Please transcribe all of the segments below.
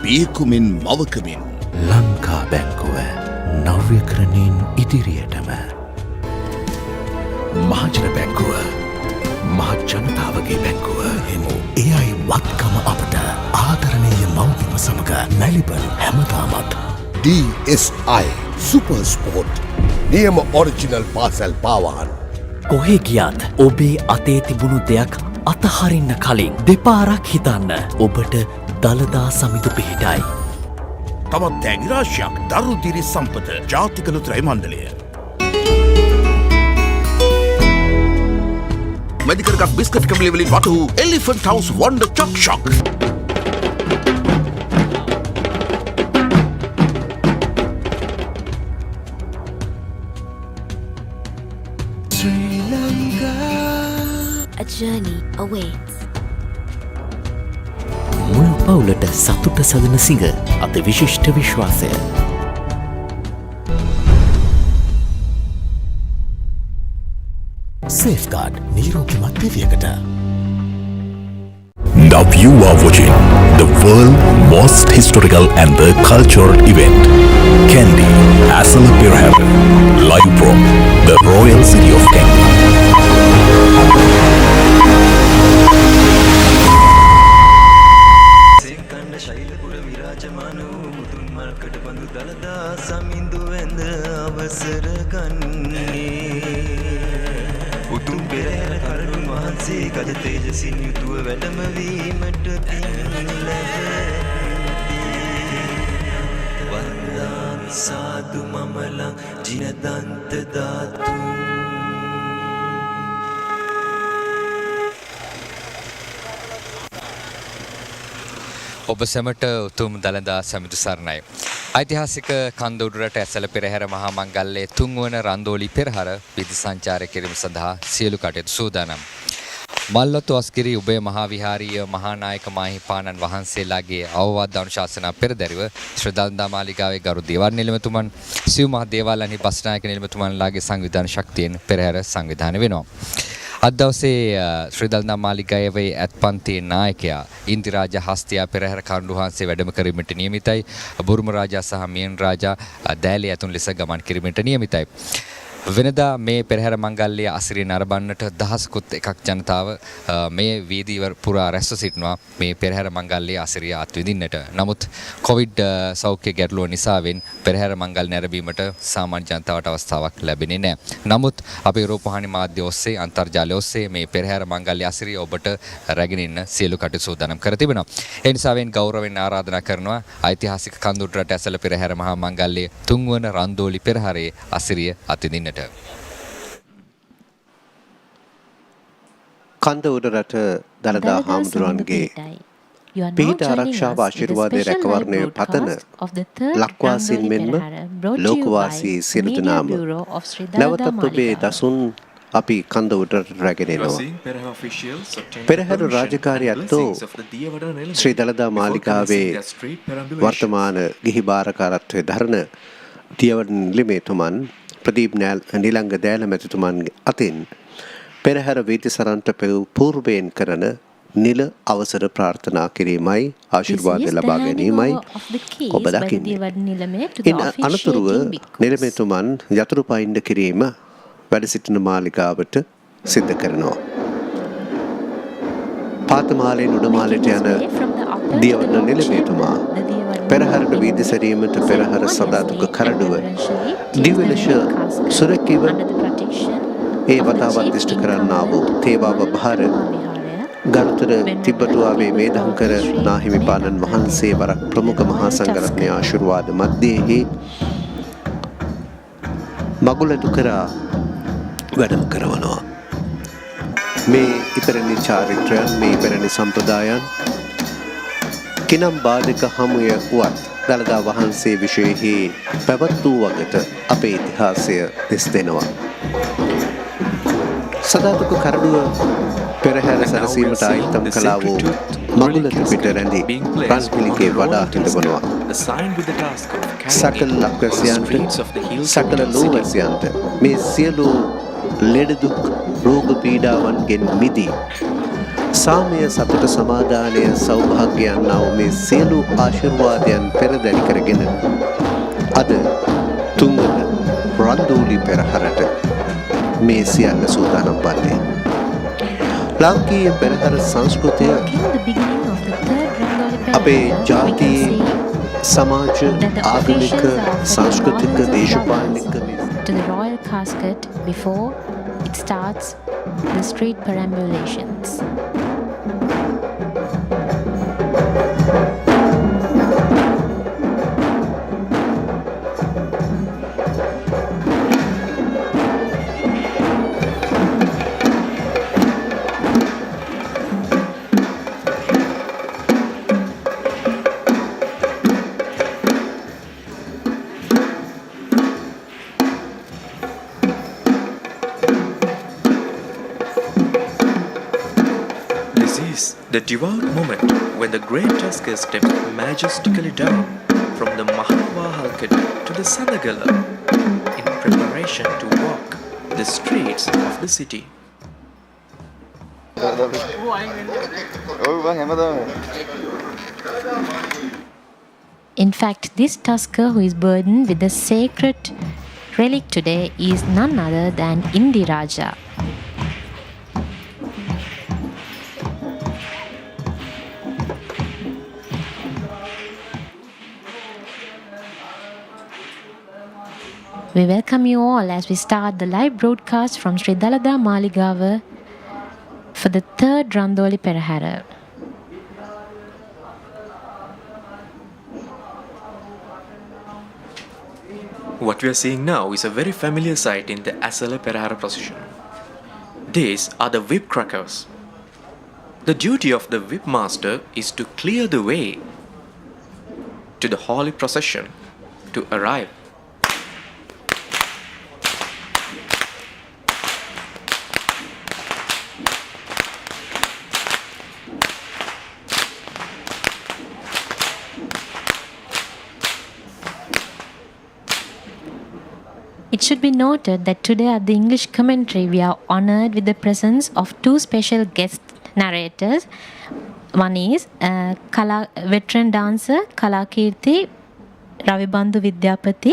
පියකුමින් මවකමින් ලංකා බැංකුව නව්‍යකරණයෙන් ඉදිරියටම. මහජන බැංකුව මහජනතාවගේ බැංකුව. එමු එයයි වත්කම අපට ආදරණීය මව්බිම සමග මැලිබන් හැමදාමත්. DSI සුපර් ස්පෝර්ට් නියම ඔරිජිනල් පාසල් පාවාන්. කොහේ ගියත් ඔබේ අතේ තිබුණු දෙයක් අතහරින්න කලින් දෙපාරක් හිතන්න. ඔබට දළදා සමිඳු පිහිටයි. තවත් තෑගිරාශයක් දරුදිරි සම්පත ජාතික ලොතරැයි මණ්ඩලය. මැදිකරගත් බිස්කට් කැමිලිවලින් වටු Elephant House Wonder Choc Shock. A journey awaits. මුල් පවුලට සතුට සදන සිඟ අද විශිෂ්ට විශ්වාසය. සේෆ්ගාඩ් නිරෝගිමත් දිවියකට. Now you are watching the world most historical and the cultural event, Kandy, Esala Perahera, live from the Royal City of Kandy. උතුම් පෙරහැර කරුණ වහන්සේ ගජ තේජසින් යුතුව වැඩම වීමට පින් ලැබෙති. වන්දනාමි සාදු මමලං ජිනදන්ත ධාතු. ඔබ සැමට උතුම් දළදා සමිඳු සරණයි. ඓතිහාසික කන්ද උඩරට ඇසළ පෙරහැර මහා මංගල්‍යයේ 3 වන රන්දෝලි පෙරහර විදි සංචාරය කිරීම සඳහා සියලු කටයුතු සූදානම්. මල්වතු අස්ගිරි උභය මහා විහාරීය මහා නායක මාහිපාණන් වහන්සේලාගේ අවවාද අනුශාසනා පෙරදැරිව ශ්‍රී දළදා මාලිගාවේ ගරු දේවාල නිලමතුමන් සිව් මහ දේවාලන්හි බස්නායක නිලමතුමන්ලාගේ සංවිධාන ශක්තියෙන් පෙරහැර සංවිධානය වෙනවා. අද දවසේ ශ්‍රී දළදා මාලිගාවේ ඇත්පන්තියේ නායකයා ඉන්දිරාජ හස්තියා පෙරහැර කණ්ඩු වහන්සේ වැඩම කිරීමට නියමිතයි. බුරුම රාජා සහ මියන් රාජා දෑලේ ඇතුන් ලෙස ගමන් කිරීමට නියමිතයි. වෙනදා මේ පෙරහැර මංගල්‍යය අසිරිය නරඹන්නට දහසකුත් එකක් ජනතාව මේ වීදිවර පුරා රැස්ව සිටිනවා මේ පෙරහැර මංගල්‍යය අසිරිය අත්විඳින්නට. නමුත් කොවිඩ් සෞඛ්‍ය ගැටලුව නිසාවෙන් පෙරහැර මංගල් නැරඹීමට සාමාන්‍ය ජනතාවට අවස්ථාවක් ලැබෙන්නේ නැහැ. නමුත් අපේ රූපවාහිනී මාධ්‍ය ඔස්සේ අන්තර්ජාලය ඔස්සේ මේ පෙරහැර මංගල්‍ය අසිරිය ඔබට රැගෙන ඉන්න සියලු කටයුතු සූදානම් කර තිබෙනවා. ඒ නිසාවෙන් ගෞරවයෙන් ආරාධනා කරනවා ඓතිහාසික කඳුරට ඇසළ පෙරහැර මහා මංගල්‍යයේ 3 වන රන්දෝලි පෙරහරේ අසිරිය අත්විඳින්න. කන්ද උඩරට දළදා හාමුදුරුවන්ගේ පිහිට ආරක්ෂාව ආශිර්වාදයේ රැකවරණය පතන ලක්වාසීන් මෙන්ම ලෝකවාසී සියලු දෙනාම නැවතත් ඔබේ දසුන් අපි කන්ද උඩරට රැගෙන එනවා. පෙරහැර රාජකාරියත්ෝ ශ්‍රී දළදා මාලිගාවේ වර්තමාන ගිහි භාරකාරත්වයේ දරන දියවඩන නිලමේතුමන් ප්‍රදීප් නිලංග දෑල මැතිතුමන් අතින් පෙරහැර වීතිසරන්ට පූර්වයෙන් කරන නිල අවසර ප්‍රාර්ථනා කිරීමයි ආශිර්වාද ලබා ගැනීමයි ඔබ දකින්නේ. ඉන් අනතුරුව නිලමේතුමන් යතුරු පයින්ඩ කිරීම වැඩ සිටින මාලිගාවට සිද්ධ කරනවා. පාතමාලෙන් උඩමාලට යන දියවඩන නිලමේතුමා පෙරහැරට වීදි සැරීමට පෙරහැර සදාතුක කරඩුව දිව්‍ය ලෙස සුරැකීම ඒ වතාවත් ඉෂ්ට කරන්නා වූ තේවාව භාර ගරුතර තිබ්බටුවාවේ වේදංකර නාහිමිපාණන් වහන්සේ වරක් ප්‍රමුඛ මහා සංඝරත්නය ආශිර්වාද මැද්දේහි මගුලතු කරා වැඩම කරවනවා. මේ ඉපැරණි චාරිත්‍රයන් මේ ඉපැරණි සම්ප්‍රදායන් කිනම් බාධක හමුය වුවත් දළදා වහන්සේ විශේෂෙහි පැවැත් වූ වගට අපේ ඉතිහාසය දෙස් දෙනවා. සදාතුක කරඩුව පෙරහැර සැරසීමට ආයත්තම් කළා වූ මගුලට පිට රැඳි රන්පිලිගේ වඩා හිඳවනවා. සකල ලක්වැසියන්ට සකල ලෝවැසියන්ට මේ සියලු ලෙඩ දුක් රෝග පීඩාවන්ගෙන් මිදී සාමය සතුට සමාදානය සෞභාග්‍යයන් නව මේ සියලු ආශිර්වාදයන් පෙරදැරි කරගෙන අද තුන්වන රන්දෝලි පෙරහරට මේ සියල්ල සූදානම් වන්නේ. ලාංකීය පෙරහර සංස්කෘතිය අපේ ජාතියේ සමාජ ආගමික සංස්කෘතික දේශපාලනික to the royal casket before it starts the street perambulations. The devout moment when the great Tusker steps majestically down from the Maha to the Sanagala in preparation to walk the streets of the city. In fact, this Tusker who is burdened with the sacred relic today is none other than Indiraja. We welcome you all as we start the live broadcast from Sri Dalada Maligawa for the third Randoli Perahera. What we are seeing now is a very familiar sight in the Esala Perahera procession. These are the whip crackers. The duty of the whip master is to clear the way to the holy procession to arrive. It should be noted that today at the English commentary we are honoured with the presence of two special guest narrators. One is veteran dancer Kalakirti Ravibandhu Vidyapati,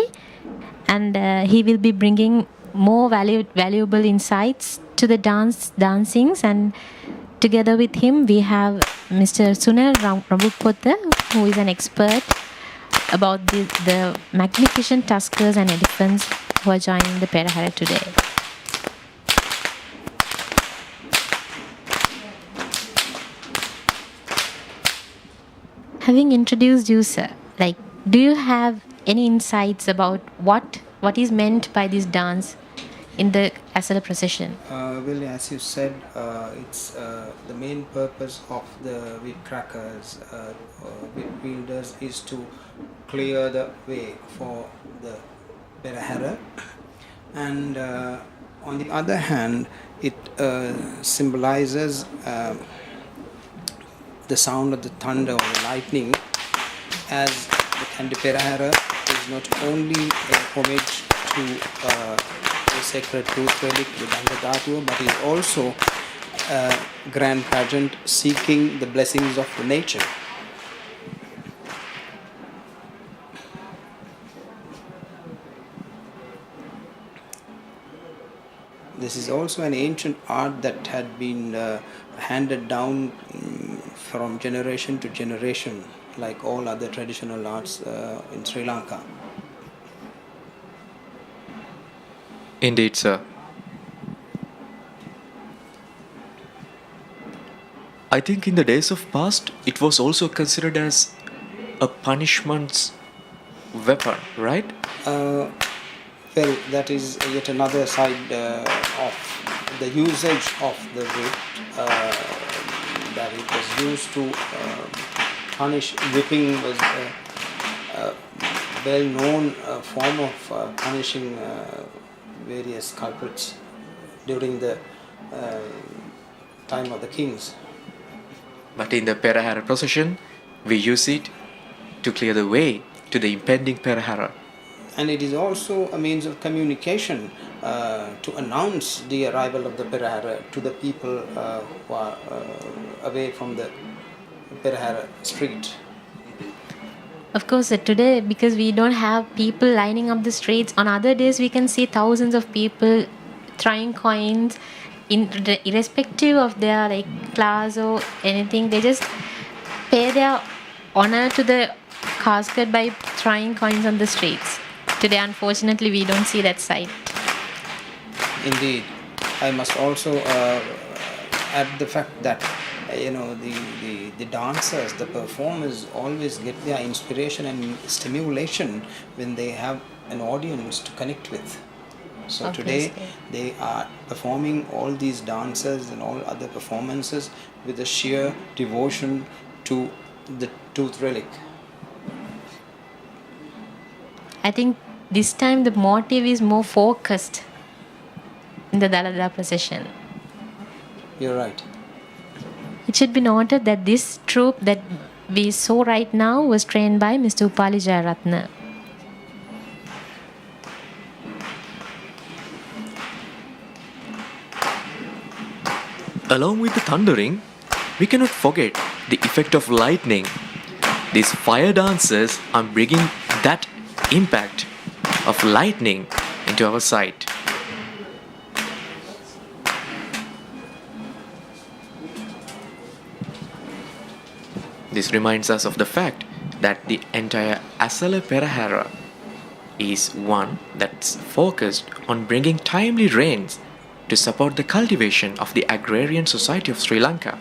and he will be bringing more valuable insights to the dancings, and together with him we have Mr. Sunil Ramukota, who is an expert about the magnificent tuskers and elephants who are joining the Perahera today. Having introduced you, sir, do you have any insights about what is meant by this dance in the Esala procession? Well, as you said, it's the main purpose of the whip crackers, whip wielders, is to clear the way for the Perahera, and on the other hand, it symbolizes the sound of the thunder or the lightning, as the Kandy Perahera is not only a homage to the sacred truth relic, the Dalada, but is also a grand pageant seeking the blessings of the nature. This is also an ancient art that had been handed down from generation to generation, like all other traditional arts in Sri Lanka. Indeed, sir. I think in the days of past, it was also considered as a punishment's weapon, right? Well, that is yet another side of the usage of the whip, that it was used to punish. Whipping was a well-known form of punishing various culprits during the time of the kings. But in the Perahera procession, we use it to clear the way to the impending Perahera. and it is also a means of communication to announce the arrival of the Perahera to the people who are away from the Perahera street. Of course, today, because we don't have people lining up the streets, on other days we can see thousands of people throwing coins, irrespective of their class or anything. They just pay their honor to the casket by throwing coins on the streets. Today, unfortunately, we don't see that side. Indeed, I must also add the fact that the dancers, the performers always get their inspiration and stimulation when they have an audience to connect with. So today they are performing all these dances and all other performances with a sheer devotion to the tooth relic. I think this time the motive is more focused in the Dalada procession. You're right. It should be noted that this troupe that we saw right now was trained by Mr. Upali Jayaratna. Along with the thundering, we cannot forget the effect of lightning. These fire dancers are bringing that impact of lightning into our sight. This reminds us of the fact that the entire Esala Perahera is one that's focused on bringing timely rains to support the cultivation of the agrarian society of Sri Lanka.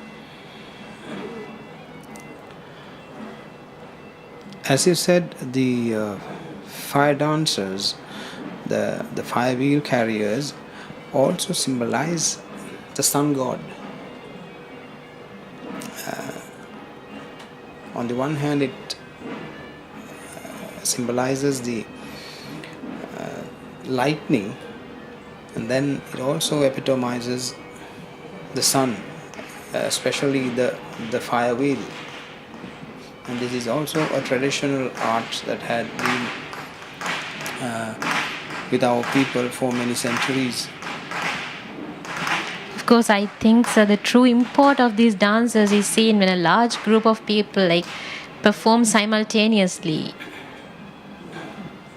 As you said, the fire dancers, the fire wheel carriers, also symbolize the sun god. On the one hand, it symbolizes the lightning, and then it also epitomizes the sun, especially the fire wheel. And this is also a traditional art that had been with our people for many centuries. Of course, I think the true import of these dances is seen when a large group of people perform simultaneously,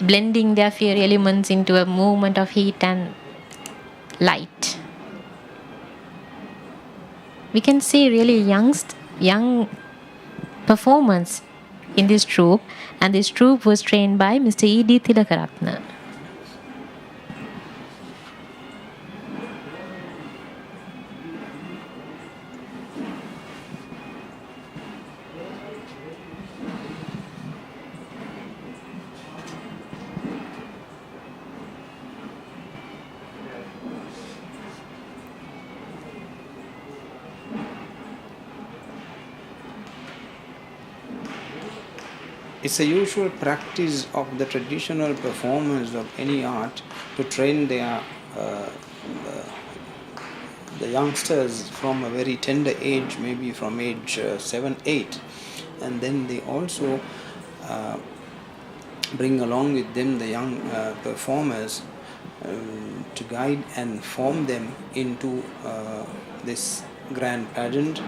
blending their fiery elements into a movement of heat and light. We can see really young performance in this troupe, and this troupe was trained by Mr. E.D. Tilakaratna. It's a usual practice of the traditional performers of any art to train their the youngsters from a very tender age, maybe from age 7, 8, and then they also bring along with them the young performers to guide and form them into this grand pageant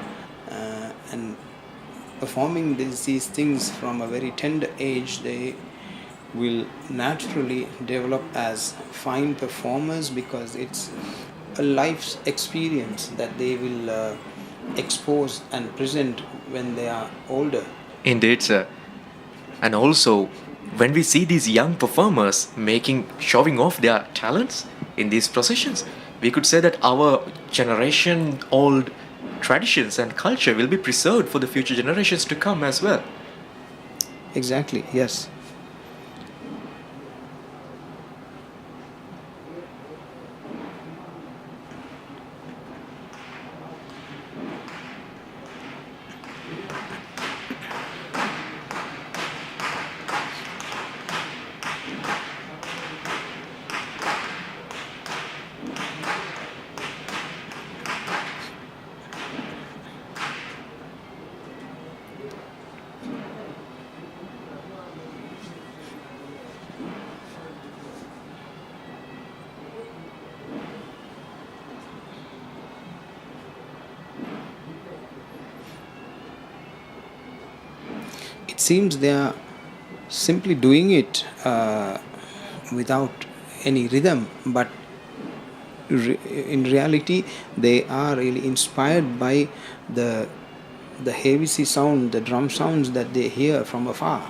and performing these things from a very tender age. They will naturally develop as fine performers because it's a life's experience that they will expose and present when they are older. Indeed, sir. And also, when we see these young performers showing off their talents in these processions, we could say that our generation-old traditions and culture will be preserved for the future generations to come as well. Exactly, yes. seems they are simply doing it without any rhythm, but in reality they are really inspired by the heavy sound, the drum sounds that they hear from afar.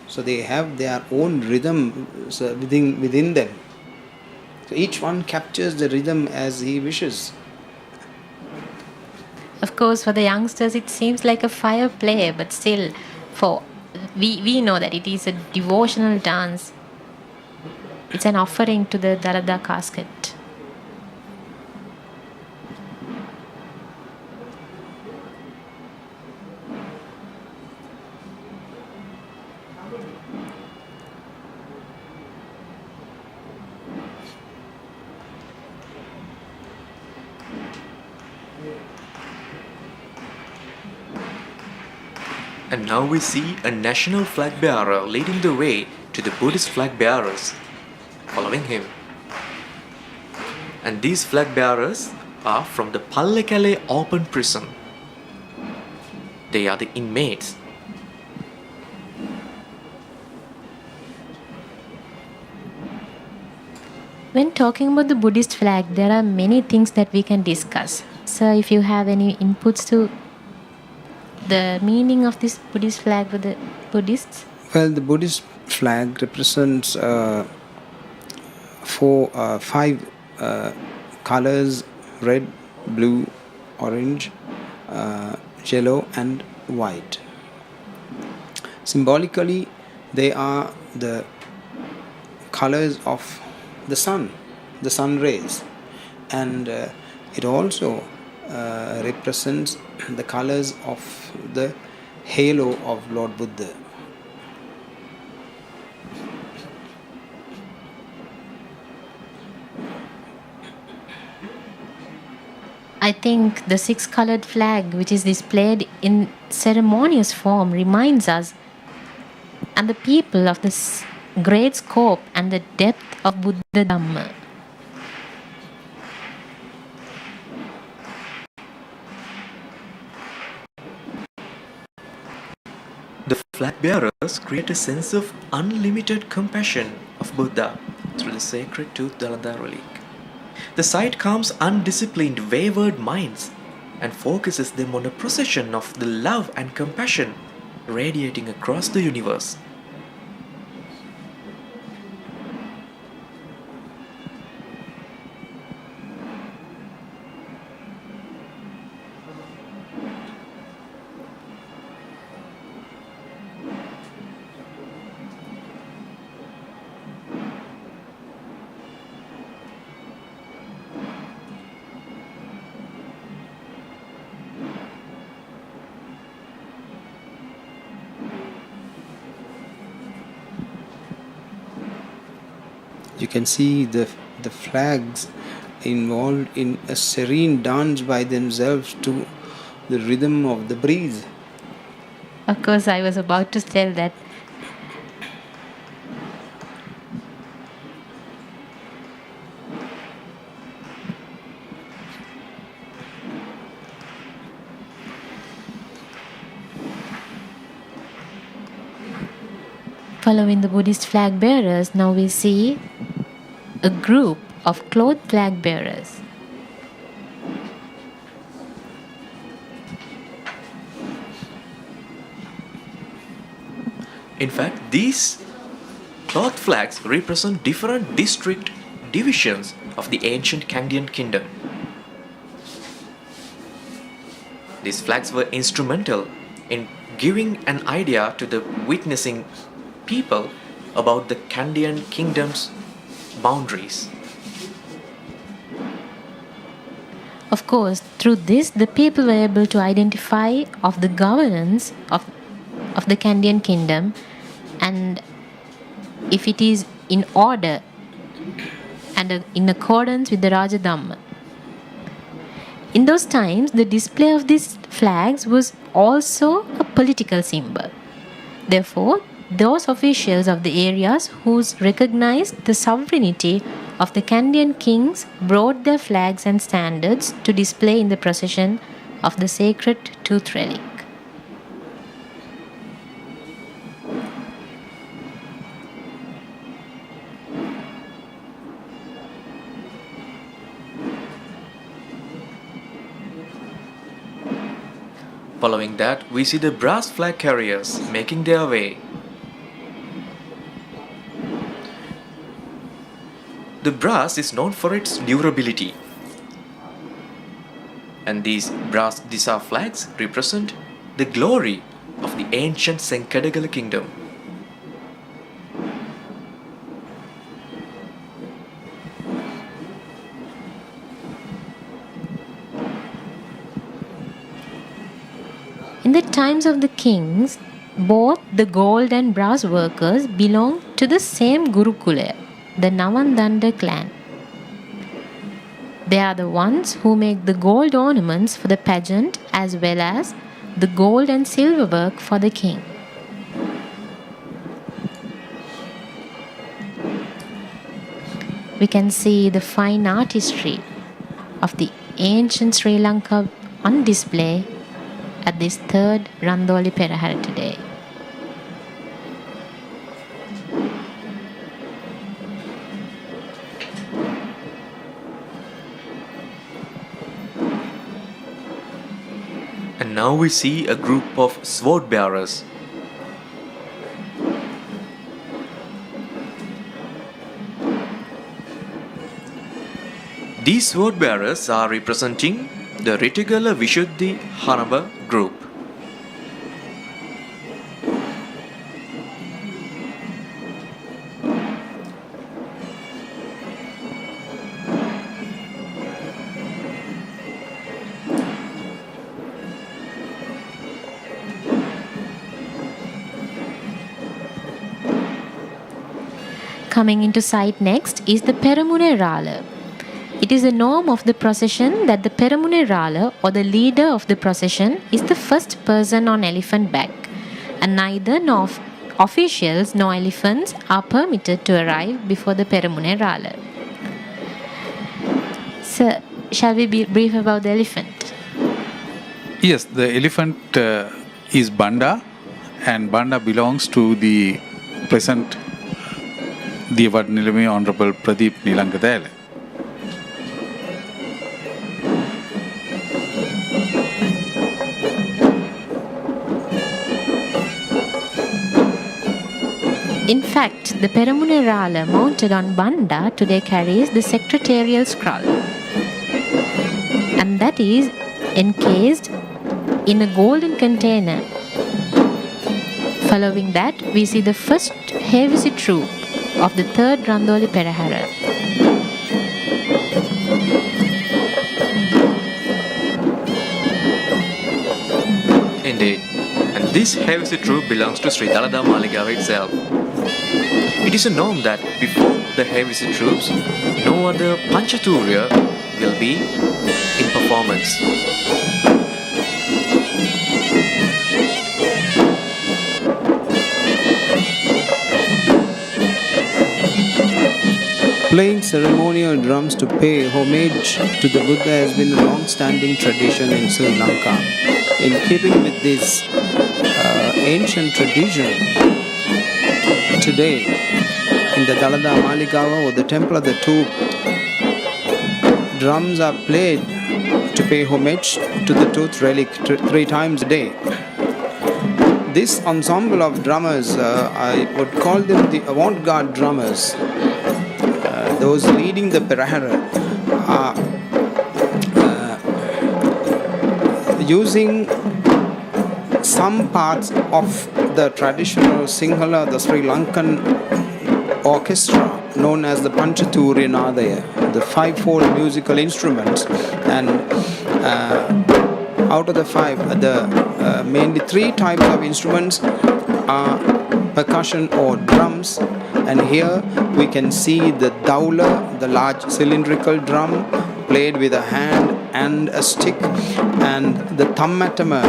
So they have their own rhythm within them. So each one captures the rhythm as he wishes. Of course, for the youngsters, it seems like a fire play, but still, we know that it is a devotional dance. It's an offering to the Dalada casket. And now we see a national flag bearer leading the way to the Buddhist flag bearers following him. And these flag bearers are from the Pallekele open prison. They are the inmates. When talking about the Buddhist flag, there are many things that we can discuss. So if you have any inputs to the meaning of this Buddhist flag for the Buddhists? Well, the Buddhist flag represents five colors: red, blue, orange, yellow and white. Symbolically, they are the colors of the sun rays, and it also represents the colors of the halo of Lord Buddha. I think the six-colored flag, which is displayed in ceremonious form, reminds us and the people of this great scope and the depth of Buddha Dhamma. The flag bearers create a sense of unlimited compassion of Buddha through the sacred tooth Dalada relic. The sight calms undisciplined, wayward minds and focuses them on a procession of the love and compassion radiating across the universe. You can see the flags involved in a serene dance by themselves to the rhythm of the breeze. Of course, I was about to tell that. Following the Buddhist flag bearers, now we see a group of cloth flag bearers. In fact, these cloth flags represent different district divisions of the ancient Kandian kingdom. These flags were instrumental in giving an idea to the witnessing people about the Kandian kingdom's boundaries. Of course, through this, the people were able to identify of the governance of the Kandian kingdom and if it is in order and in accordance with the Raja Dhamma. In those times, the display of these flags was also a political symbol. Therefore, those officials of the areas who recognized the sovereignty of the Kandian kings brought their flags and standards to display in the procession of the sacred tooth relic. Following that, we see the brass flag carriers making their way. The brass is known for its durability, and these brass Disa flags represent the glory of the ancient Senkadagala kingdom. In the times of the kings, both the gold and brass workers belonged to the same Gurukula, the Navandanda clan. They are the ones who make the gold ornaments for the pageant as well as the gold and silver work for the king. We can see the fine artistry of the ancient Sri Lanka on display at this third Randoli Perahera today. And now we see a group of sword bearers. These sword bearers are representing the Ritigala Vishuddhi Hanaba group. Coming into sight next is the Peramune. It is a norm of the procession that the Peramune or the leader of the procession is the first person on elephant back, and neither officials nor elephants are permitted to arrive before the Peramune. Sir, shall we be brief about the elephant? Yes, the elephant is Banda, and Banda belongs to the present Devala Nilami Honorable Pradeep Nilangadale. In fact, the Peramune mounted on Banda today carries the secretarial scroll, and that is encased in a golden container. Following that, we see the first heavy troop of the third Randoli Perahera. Indeed, and this heavy troop belongs to Sri Dalada Maligawa itself. It is a norm that before the heavy troops, no other Panchaturya will be in performance. Playing ceremonial drums to pay homage to the Buddha has been a long-standing tradition in Sri Lanka. In keeping with this ancient tradition, today in the Dalada Maligawa or the temple of the two, drums are played to pay homage to the tooth relic 3 times a day. This ensemble of drummers, I would call them the avant-garde drummers. Those leading the Perahera are using some parts of the traditional Sinhala, the Sri Lankan orchestra known as the Panchaturya Nadaya, the 5-fold musical instruments, and out of the 5, mainly 3 types of instruments are percussion or drums, and here we can see the daula, the large cylindrical drum played with a hand and a stick, and the tammatama,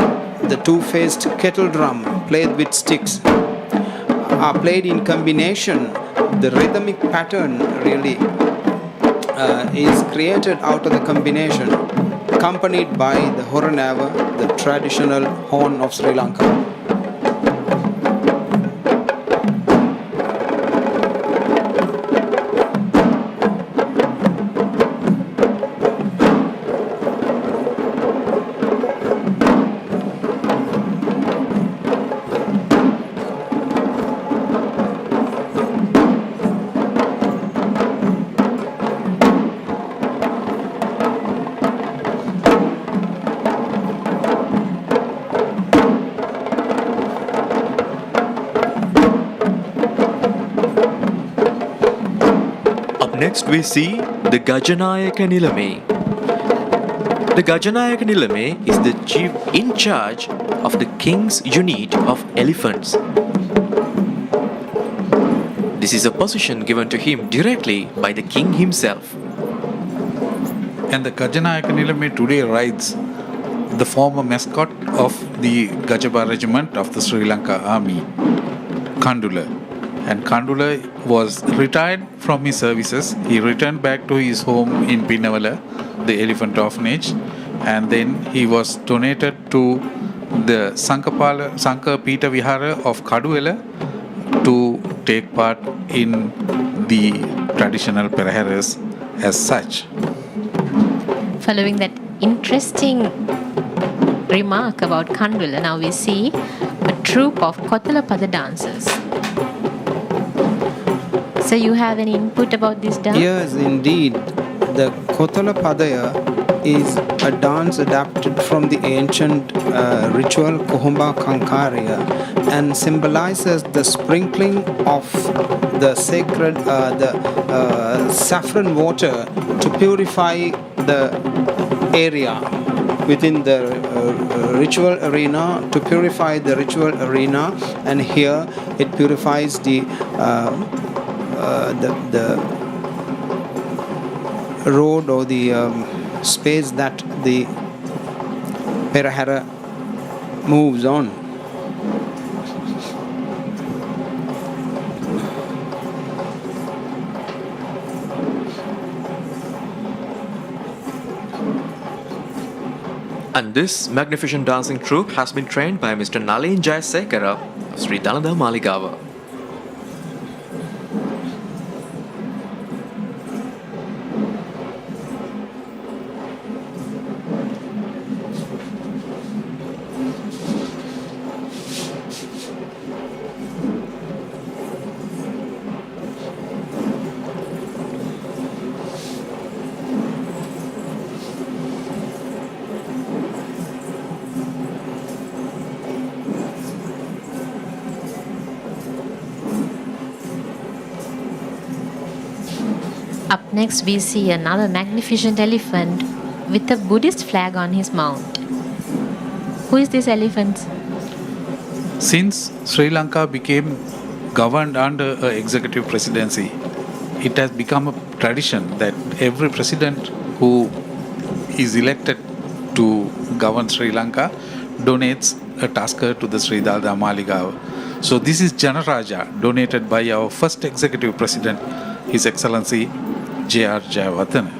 the 2-faced kettle drum played with sticks, are played in combination. The rhythmic pattern really is created out of the combination, accompanied by the Horanava, the traditional horn of Sri Lanka. next we see the Gajanaya Kanilami. The Gajanaya Kanilami is the chief in charge of the king's unit of elephants. This is a position given to him directly by the king himself. And the Gajanaya Kanilami today rides the former mascot of the Gajaba regiment of the Sri Lanka army, Kandula. And Kandula was retired from his services. He returned back to his home in Pinavala, the elephant orphanage, and then he was donated to the Sanka Pita Vihara of Kaduela to take part in the traditional Pereheras as such. Following that interesting remark about Kandula, now we see a troupe of Kotalapada dancers. So you have any input about this dance? Yes, indeed. The Kotalapadaya is a dance adapted from the ancient ritual Kohumba Kankarya and symbolizes the sprinkling of the sacred saffron water to purify the area within the ritual arena, to purify the ritual arena, and here it purifies the road or the space that the Perahera moves on. And this magnificent dancing troupe has been trained by Mr. Nalin Jayasekara of Sri Dalada Maligawa. Up next we see another magnificent elephant with a Buddhist flag on his mount. Who is this elephant? Since Sri Lanka became governed under an executive presidency, it has become a tradition that every president who is elected to govern Sri Lanka donates a tusker to the Sri Dalada Maligawa. So this is Janaraja, donated by our first executive president, His Excellency J.R. Jayawardena.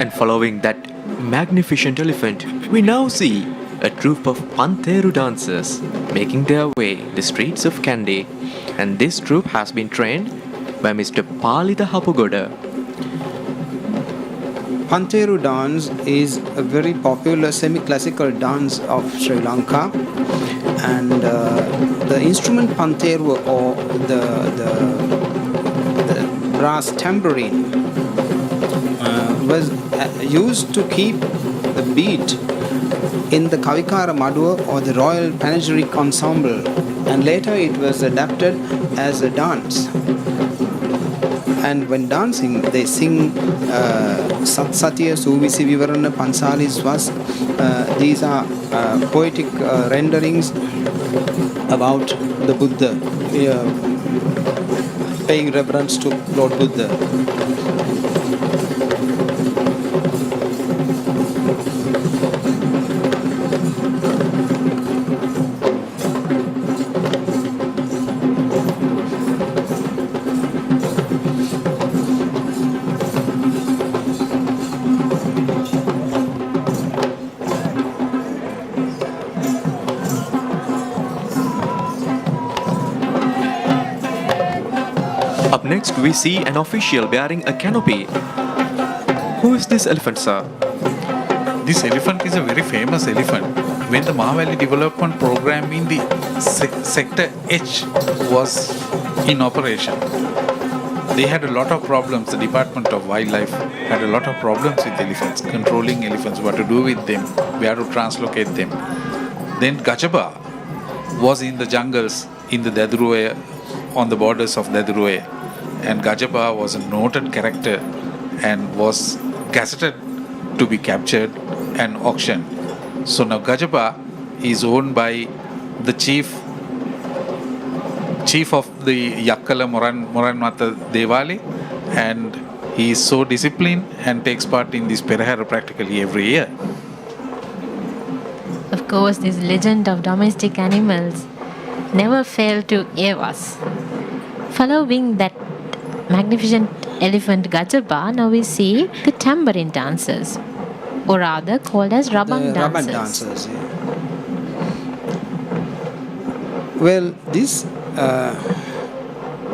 And following that magnificent elephant, we now see a troupe of Pantheru Dancers making their way the streets of Kandy, and this troupe has been trained by Mr. Palita Hapugoda. Pantheru dance is a very popular semi-classical dance of Sri Lanka, and the instrument Pantheru, or the brass tambourine, was used to keep the beat in the Kavikara Maduwa or the Royal Panegyric Ensemble, and later it was adapted as a dance. And when dancing, they sing Sat Satya Suvisi Vivarana Pansali Swas. These are poetic renderings about the Buddha, paying reverence to Lord Buddha. Up next, we see an official wearing a canopy. Who is this elephant, sir? This elephant is a very famous elephant. When the Maha Valley Development Program in the Sector H was in operation, they had a lot of problems. The Department of Wildlife had a lot of problems with elephants, controlling elephants, what to do with them, where to translocate them. Then Gajaba was in the jungles in the Dadruwa on the borders of Dadurue. And Gajaba was a noted character and was gazetted to be captured and auctioned. So now Gajaba is owned by the chief of the Yakkala Moranmata Devali, and he is so disciplined and takes part in this Perahera practically every year. Of course, this legend of domestic animals never failed to awe us. Following that magnificent elephant Gajaba, now we see the Tambourine Dancers, or rather called as Rabang Dancers. Rabang Dancers, yeah. Well, this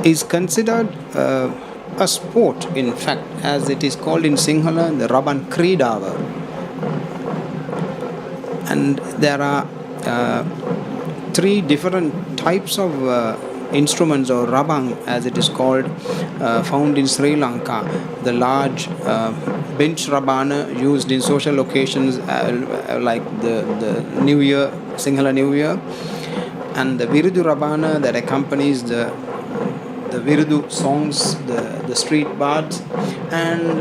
is considered a sport, in fact, as it is called in Sinhala, the Raban Kridawa. And there are three different types of instruments, or rabang as it is called, found in Sri Lanka. The large bench rabana used in social occasions like the New Year, Sinhala New Year, and the Virudu rabana that accompanies the Virudu songs, the street bards. And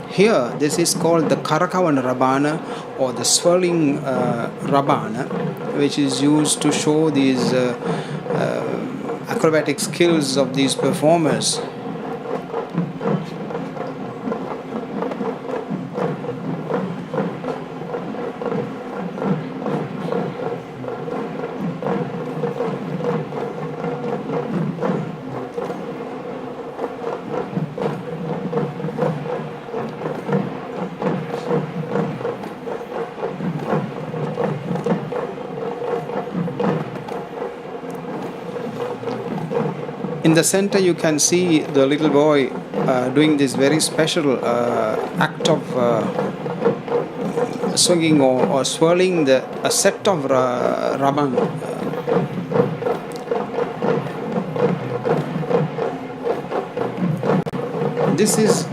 here this is called the Karakavan rabana, or the swirling rabana, which is used to show these acrobatic skills of these performers. In the center you can see the little boy doing this very special act of swinging or swirling a set of rabang. This is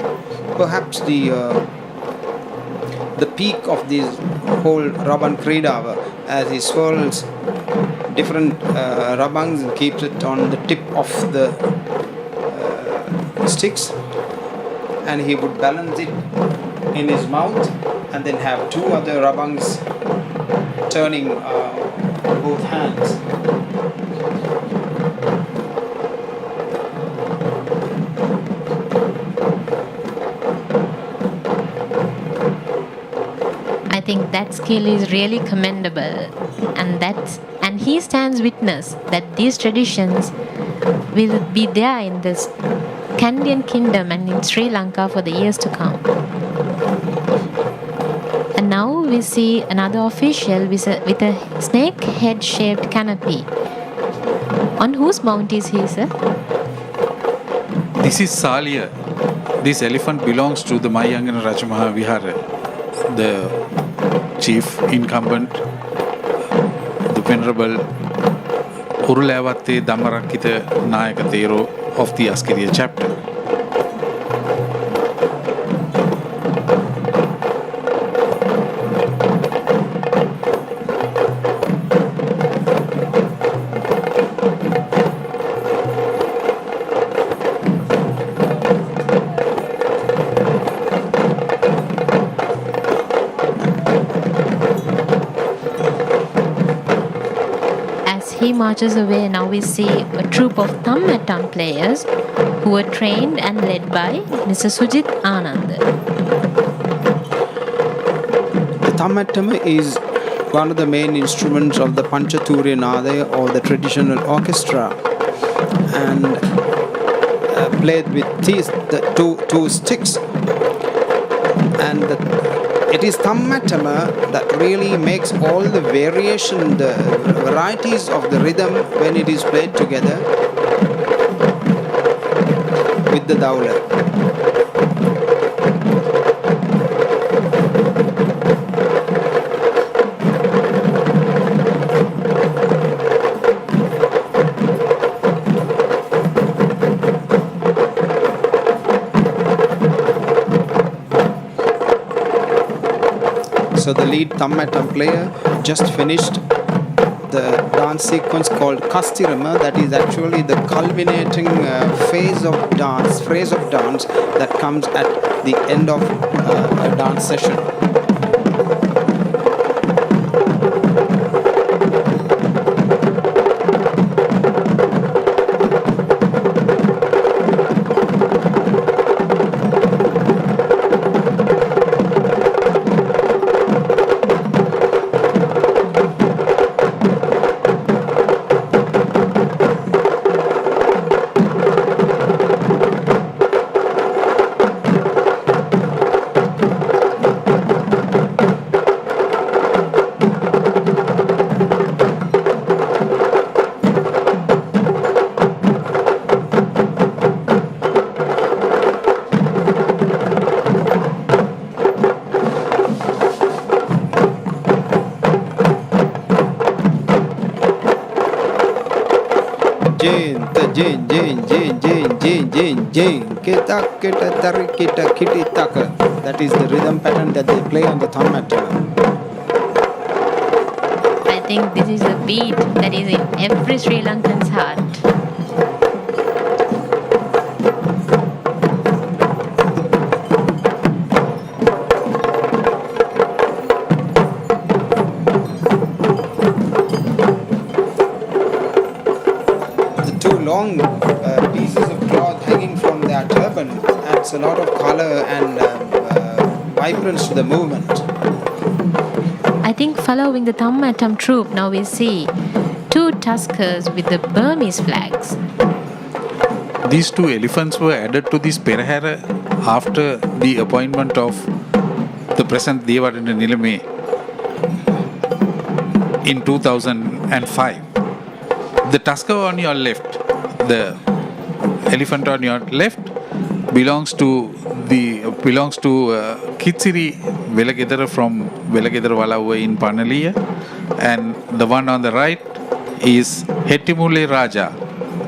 perhaps the peak of this whole Raban Kridawa, as he swirls different rabangs and keeps it on the tip of the sticks, and he would balance it in his mouth and then have two other rabangs turning both hands. I think that skill is really commendable, and he stands witness that these traditions will be there in this Kandian kingdom and in Sri Lanka for the years to come. And now we see another official with a snake head shaped canopy. On whose mount is he, sir? This is Salia. This elephant belongs to the Mayangana Rajamaha Vihara, the chief incumbent, the Venerable Urulavatte Dhammarakita Nayaka Thero of the Askariya chapter. He marches away. Now we see a troupe of Thammattam players who were trained and led by Mr. Sujit Anand. The Thammattam is one of the main instruments of the Panchaturiya Nadaya, or the traditional orchestra, and played with the two sticks. And it is Thammatama that really makes all the variation, the varieties of the rhythm when it is played together with the Daula. So the lead Thammattam player just finished the dance sequence called Kastiarama, that is actually the culminating phase of dance that comes at the end of a dance session. That is the rhythm pattern that they play on the thammatam. I think this is a beat that is in every Sri Lankan's heart. Long pieces of cloth hanging from their turban adds a lot of color and vibrance to the movement. I think following the Thammatam troupe, now we see two tuskers with the Burmese flags. These two elephants were added to this Perahera after the appointment of the present Devala Nilame in 2005. The tusker on your left, the elephant on your left, belongs to Kitsiri Velagedara from Velagedara Walawa in Panaliya, and the one on the right is Hettimule Raja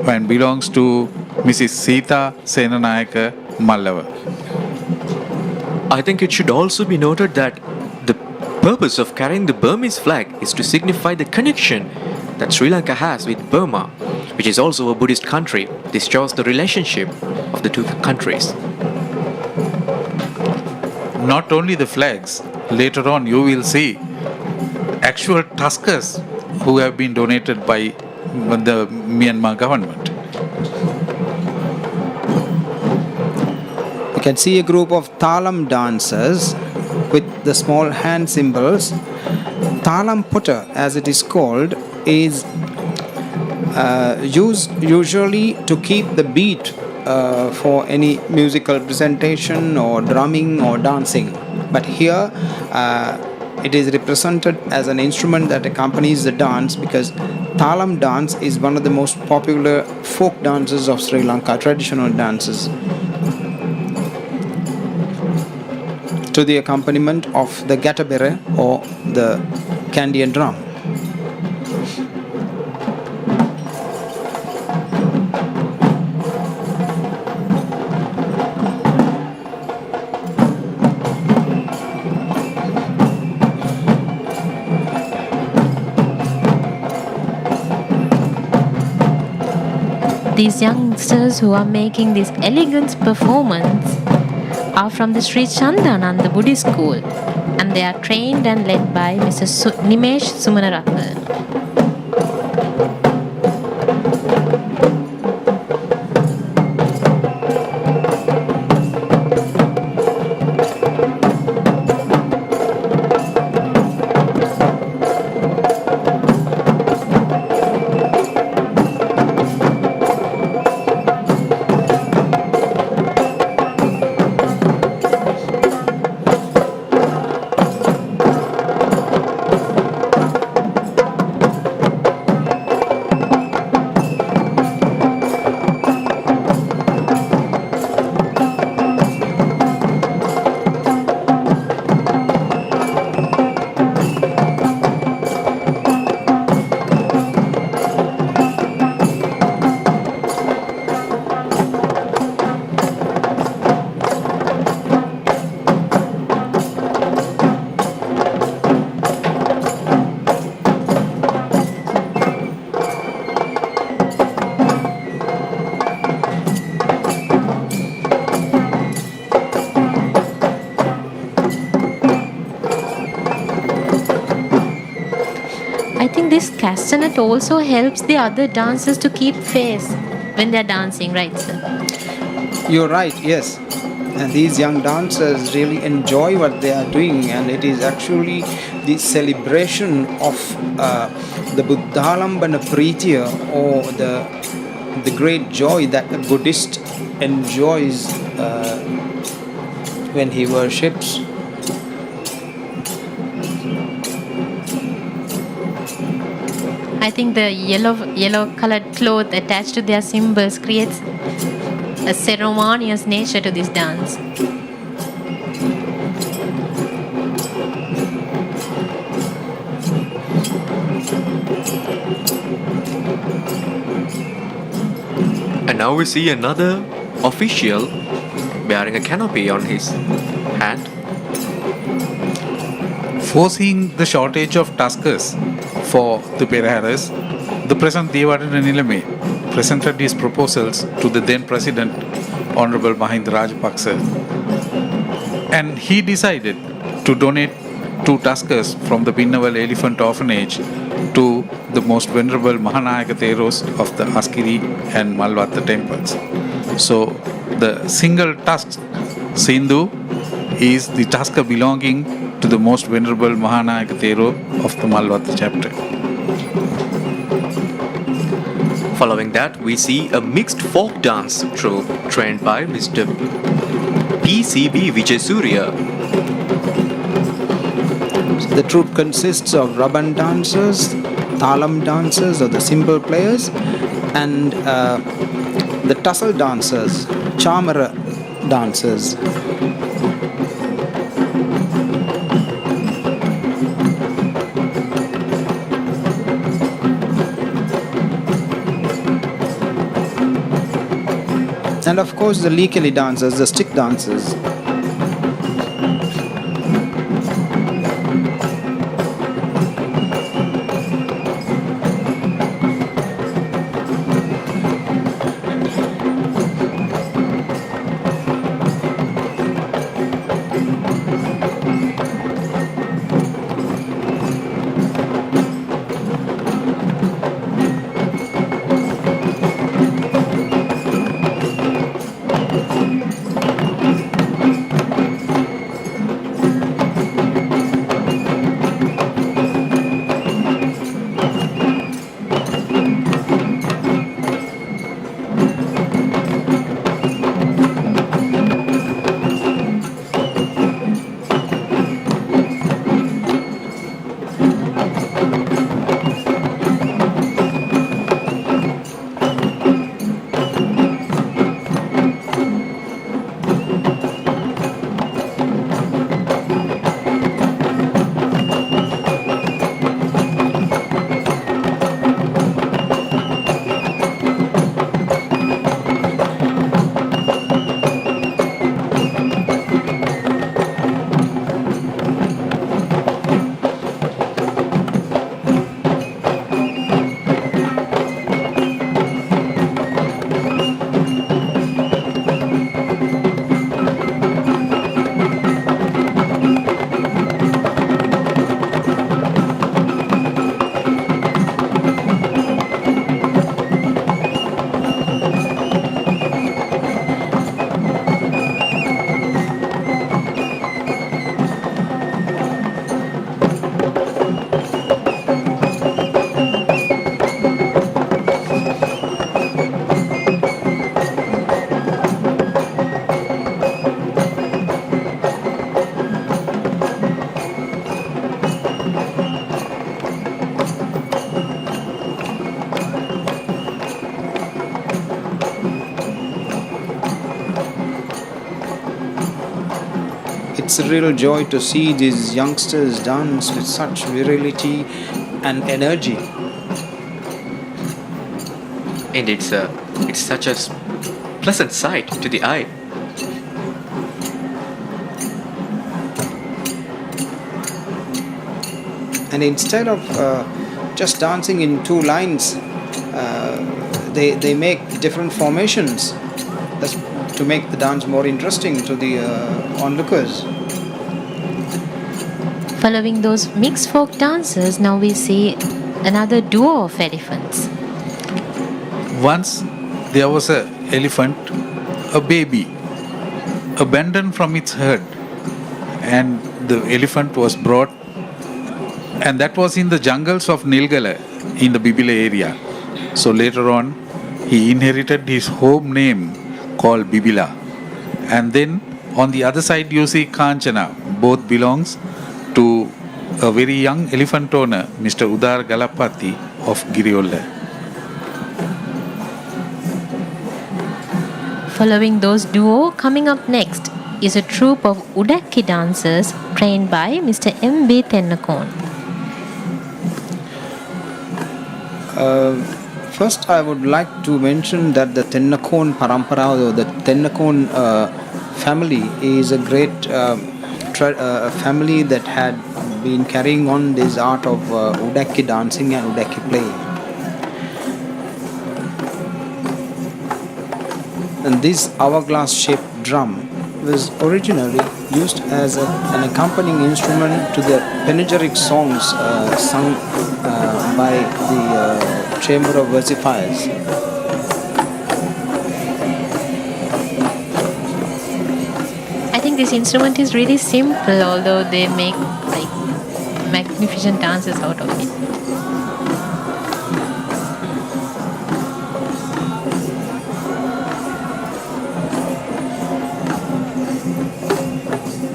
and belongs to Mrs. Sita Senanayaka Mallava. I think it should also be noted that the purpose of carrying the Burmese flag is to signify the connection that Sri Lanka has with Burma, which is also a Buddhist country. This shows the relationship of the two countries. Not only the flags, later on you will see actual tuskers who have been donated by the Myanmar government. You can see a group of Thalam dancers with the small hand cymbals. Thalam putter, as it is called, is used usually to keep the beat for any musical presentation or drumming or dancing. But here it is represented as an instrument that accompanies the dance, because Thalam dance is one of the most popular folk dances of Sri Lanka, traditional dances, to the accompaniment of the gatabere or the Kandy drum. These youngsters who are making this elegant performance are from the Sri Chandananda Buddhist School, and they are trained and led by Mr. Nimesh Sumanaratne. castanet also helps the other dancers to keep face when they're dancing, right, sir? You're right, yes. And these young dancers really enjoy what they are doing, and it is actually the celebration of the Buddhalambana Pritiya, or the great joy that a Buddhist enjoys when he worships. I think the yellow colored cloth attached to their symbols creates a ceremonious nature to this dance. And now we see another official bearing a canopy on his hand. Foreseeing the shortage of tuskers for the Peraheras, the present Devala Kanilami presented his proposals to the then President, Honorable Mahinda Rajapaksa, and he decided to donate 2 tuskers from the Pinnaval Elephant Orphanage to the most venerable Mahanayaka Theros of the Askiri and Malvatta temples. So the single tusk Sindhu is the tusker belonging to the most venerable Mahanayaka Thero of the Malvatta chapter. Following that, we see a mixed folk dance troupe trained by Mr. PCB Vijaysurya. The troupe consists of Raban dancers, Thalam dancers or the cymbal players, and the tussle dancers, Chamara dancers. And of course the Likili dancers, the stick dancers. It's a real joy to see these youngsters dance with such virility and energy. Indeed, sir. It's such a pleasant sight to the eye. And instead of just dancing in 2 lines, they make different formations. That's to make the dance more interesting to the onlookers. Following those mixed folk dancers, now we see another duo of elephants. Once there was an elephant, a baby, abandoned from its herd, and the elephant was brought, and that was in the jungles of Nilgala in the Bibila area. So later on, he inherited his home name called Bibila. And then on the other side you see Kanchana, both belongs to a very young elephant owner, Mr. Udar Galapati of Giriolla. Following those duo, coming up next is a troupe of Odaki dancers trained by Mr. M.B. Tennakon. First, I would like to mention that the Tennakon Parampara, or the Tennakon family, is a great family that had been carrying on this art of Odaki dancing and Odaki playing. And this hourglass-shaped drum was originally used as an accompanying instrument to the panegyric songs sung by the Chamber of Versifiers. I think this instrument is really simple, although they make like magnificent dances out of it.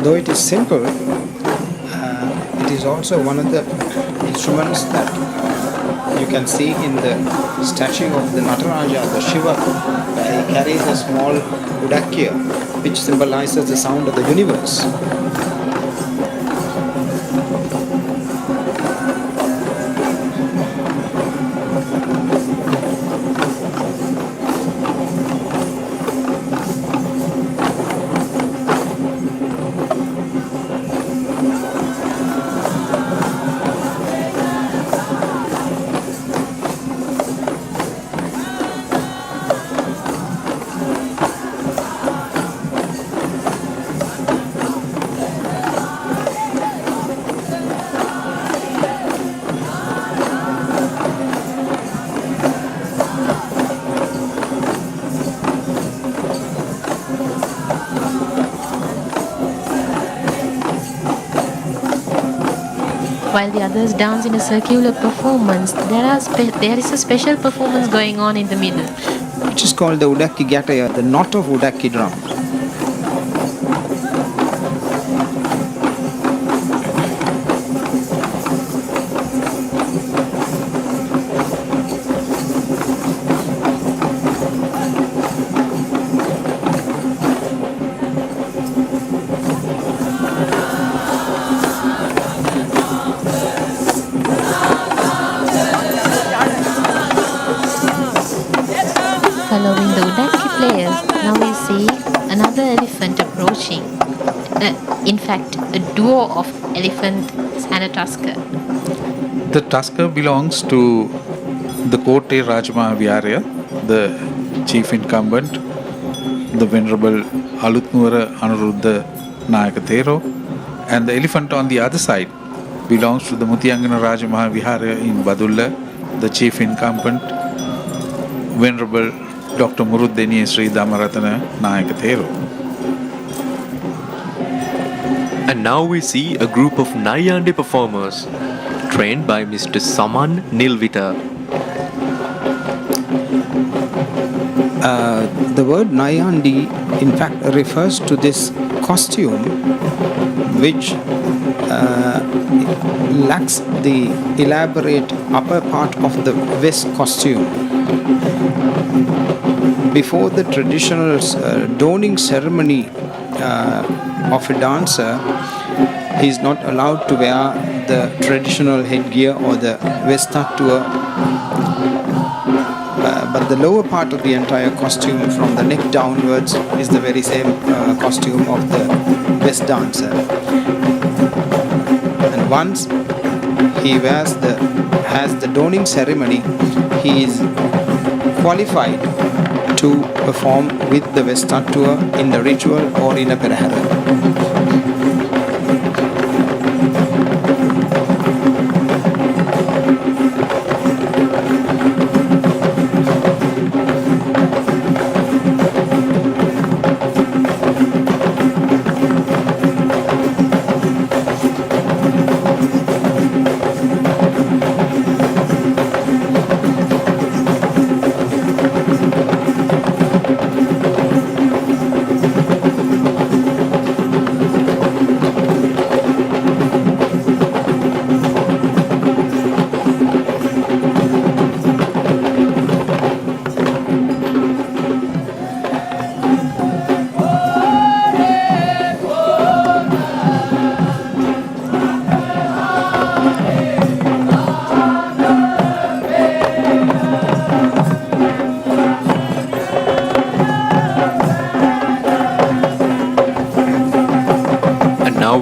Though it is simple, it is also one of the instruments that you can see in the statue of the Nataraja, the Shiva, where he carries a small Udakiya, which symbolizes the sound of the universe. While the others dance in a circular performance, there is a special performance going on in the middle, Which is called the Odaki Ghataya, the knot of Odaki drum. Following the Odaki players, now we see another elephant approaching. In fact, a duo of elephants and a tusker. The tusker belongs to the Kotte Rajamaha Viharaya, the chief incumbent, the Venerable Alutnuwara Anuruddha Nayaka Thero, and the elephant on the other side belongs to the Mutiyangana Rajamaha Viharaya in Badulla, the chief incumbent, Venerable Dr. Muruddeni Sri Damaratana Nayaka Thero. And now we see a group of Nayande performers trained by Mr. Saman Nilvita. The word Nayandi in fact refers to this costume which lacks the elaborate upper part of the vest costume. Before the traditional donning ceremony of a dancer, he is not allowed to wear the traditional headgear or the vestatua, but the lower part of the entire costume from the neck downwards is the very same costume of the vest dancer. And once he has the donning ceremony, he is qualified to perform with the vestatua in the ritual or in a Perahera.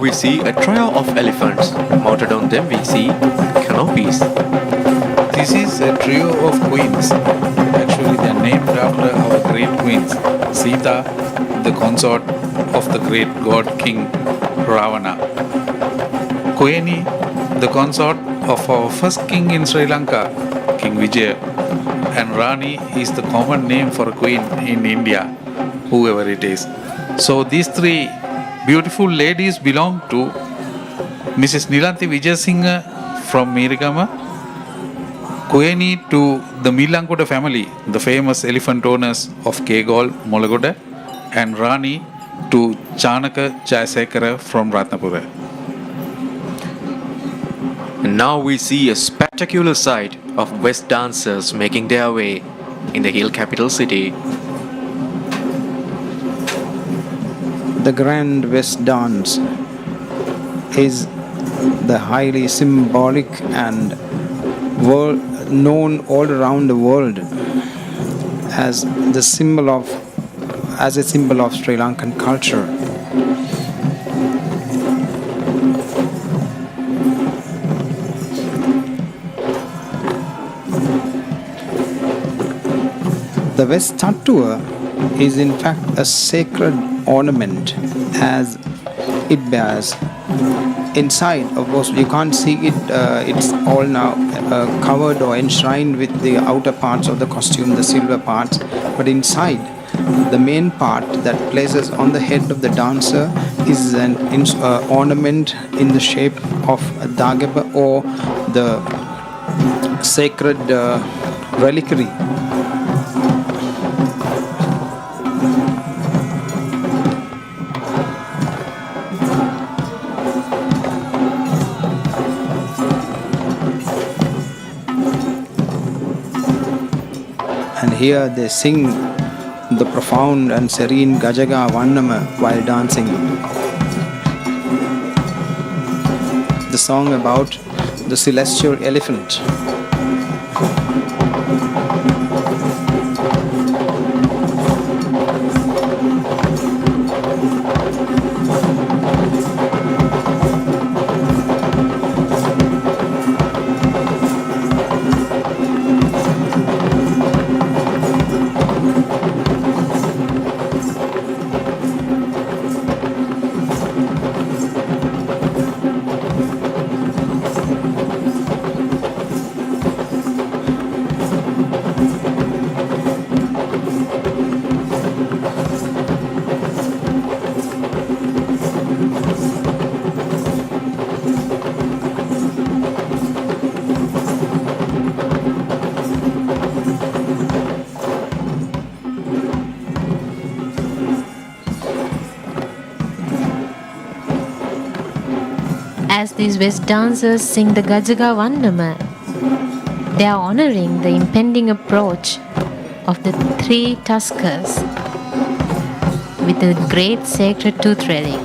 we see a trio of elephants. Mounted on them we see canopies. This is a trio of queens. Actually, they are named after our great queens. Sita, the consort of the great god king Ravana. Koeni, the consort of our first king in Sri Lanka, King Vijaya. And Rani is the common name for a queen in India, whoever it is. So these three beautiful ladies belong to Mrs. Nilanthi Vijayasinghe from Mirigama, Koeni to the Milangoda family, the famous elephant owners of Kegol, Molagoda, and Rani to Chanaka Jayasekara from Ratnapura. And now we see a spectacular sight of West dancers making their way in the hill capital city. The Grand West Dance is the highly symbolic and known all around the world as a symbol of Sri Lankan culture. The West Tattoo is in fact a sacred ornament as it bears inside. Of course, you can't see it, it's all now covered or enshrined with the outer parts of the costume, the silver parts, but inside, the main part that places on the head of the dancer is an ornament in the shape of a dagaba or the sacred reliquary. And here they sing the profound and serene Gajaga Vannama while dancing. The song about the celestial elephant. As these West dancers sing the Gajaga Vannama, they are honoring the impending approach of the three tuskers with a great sacred tooth relic.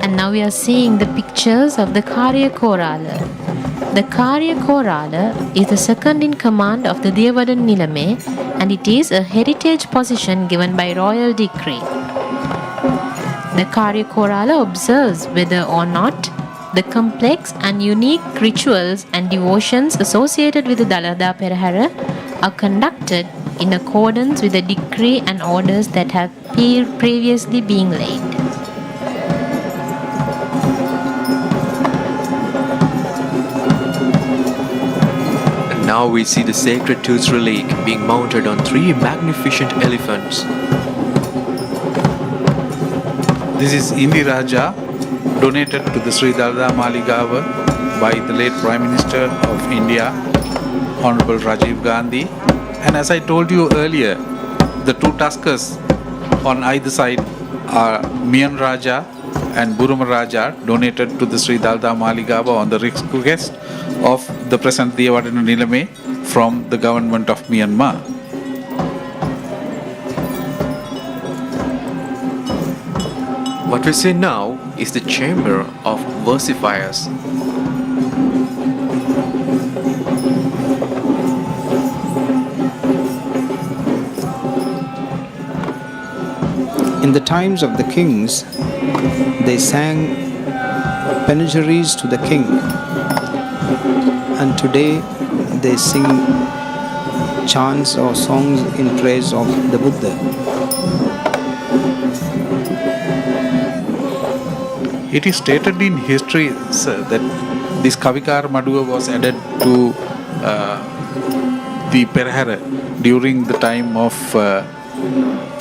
And now we are seeing the pictures of the Karyakorada. The Karyakorada is the second in command of the Devala Nilame, and it is a heritage position given by royal decree. The Karyakorada observes whether or not the complex and unique rituals and devotions associated with the Dalada Perahera are conducted in accordance with the decree and orders that have previously been laid. Now we see the sacred tooth relic being mounted on three magnificent elephants. This is Indi Raja, donated to the Sri Dalada Maligawa by the late Prime Minister of India, Honorable Rajiv Gandhi. And as I told you earlier, the two tuskers on either side are Mian Raja and Burma Raja, donated to the Sri Dalada Maligawa on the request of the present Devala Nilame from the government of Myanmar. What we see now is the chamber of versifiers. In the times of the kings, they sang panegyries to the king, and today they sing chants or songs in praise of the Buddha. It is stated in history, sir, that this Kavikar Maduwa was added to the Perahera during the time of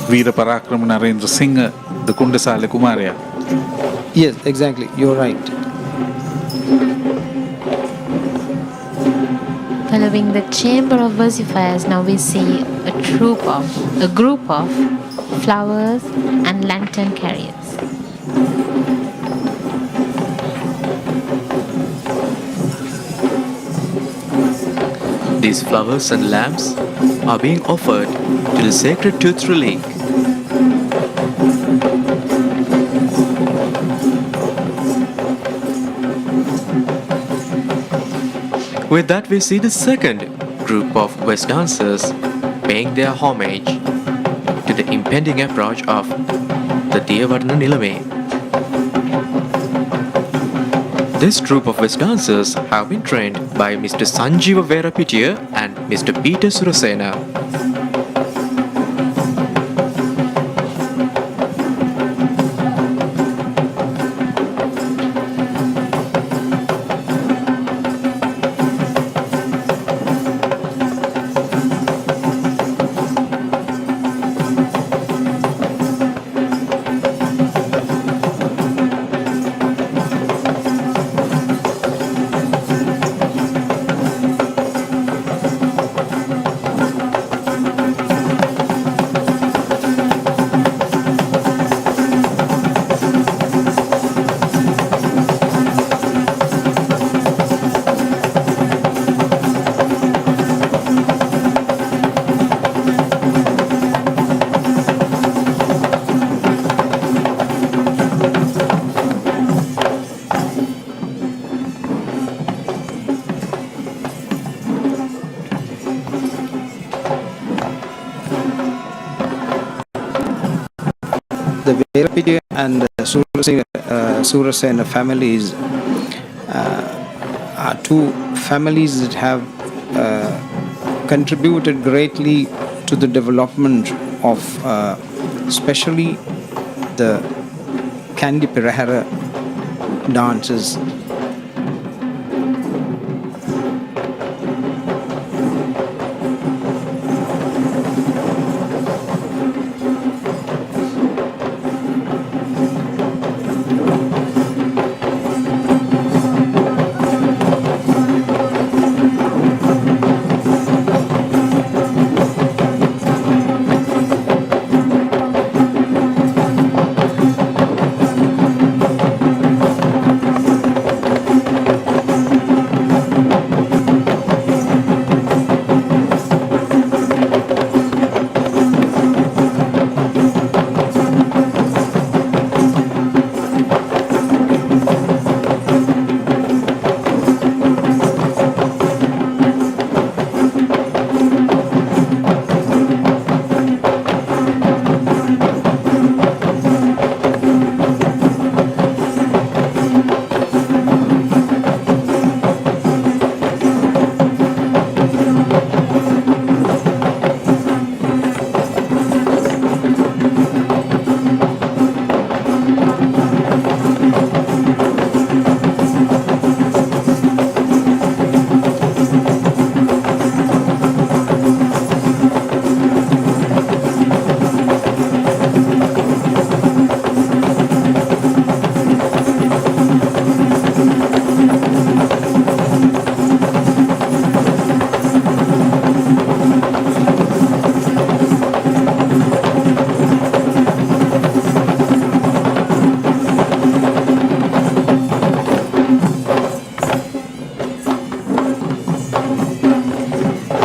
Veera Parakrama Narendra Singh, the Kundasala Kumarya. Yes, exactly. You're right. Following the chamber of versifiers, now we see a group of flowers and lantern carriers. These flowers and lamps are being offered to the sacred Tuthru Lake. With that, we see the second group of West dancers paying their homage to the impending approach of the Devala Nilame. This group of West dancers have been trained by Mr. Sanjeeva Verapitiya and Mr. Peter Surasena. The Verapitiya and Surasena families are two families that have contributed greatly to the development of especially the Kandy Perahera dances.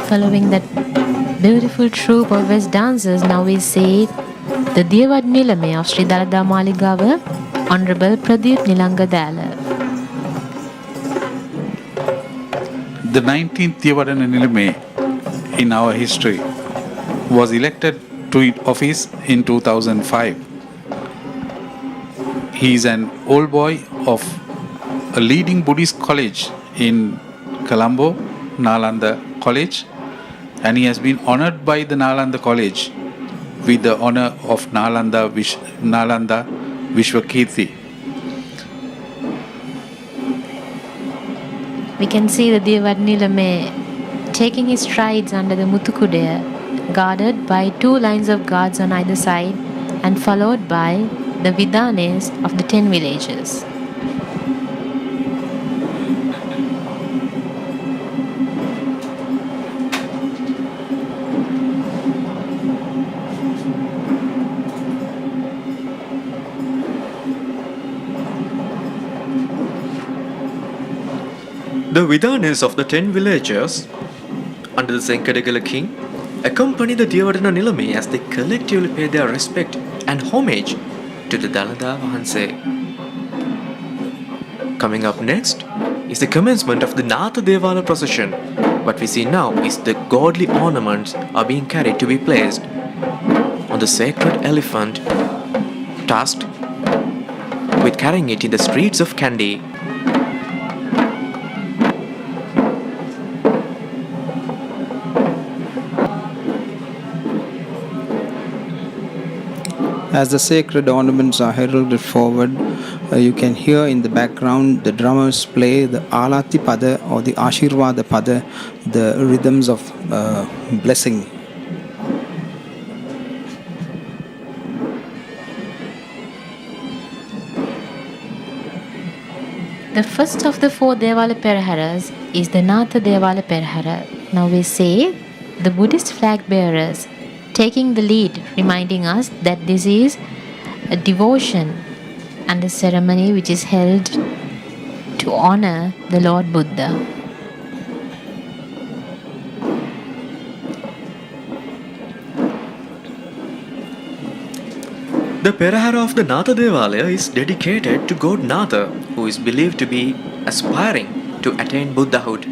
Following that beautiful troupe of West dancers, now we see the Devala Nilame of Sri Dalada Maligawa, Honorable Pradeep Nilangadala. The 19th Devala Nilame in our history was elected to office in 2005 he is an old boy of a leading Buddhist college in Colombo, Nalanda College, and he has been honored by the Nalanda College with the honor of Nalanda Vishwakirti. We can see the Devala taking his strides under the Muthukudaya, guarded by 2 lines of guards on either side and followed by the Vidanes of the 10 villages. The Vidanes of the 10 villagers, under the Senkadagala king, accompany the Devala Nilami as they collectively pay their respect and homage to the Dalada Vahanse. Coming up next is the commencement of the Naato Devala procession. What we see now is the godly ornaments are being carried to be placed on the sacred elephant, tasked with carrying it in the streets of Kandy. As the sacred ornaments are heralded forward, you can hear in the background the drummers play the Alati Pada or the Ashirvada Pada, the rhythms of blessing. The first of the 4 Devala Peraheras is the Naato Devala Perahera. Now we see the Buddhist flag bearers taking the lead, reminding us that this is a devotion and a ceremony which is held to honor the Lord Buddha. The Perahera of the Naato Devala is dedicated to God Naato, who is believed to be aspiring to attain Buddhahood.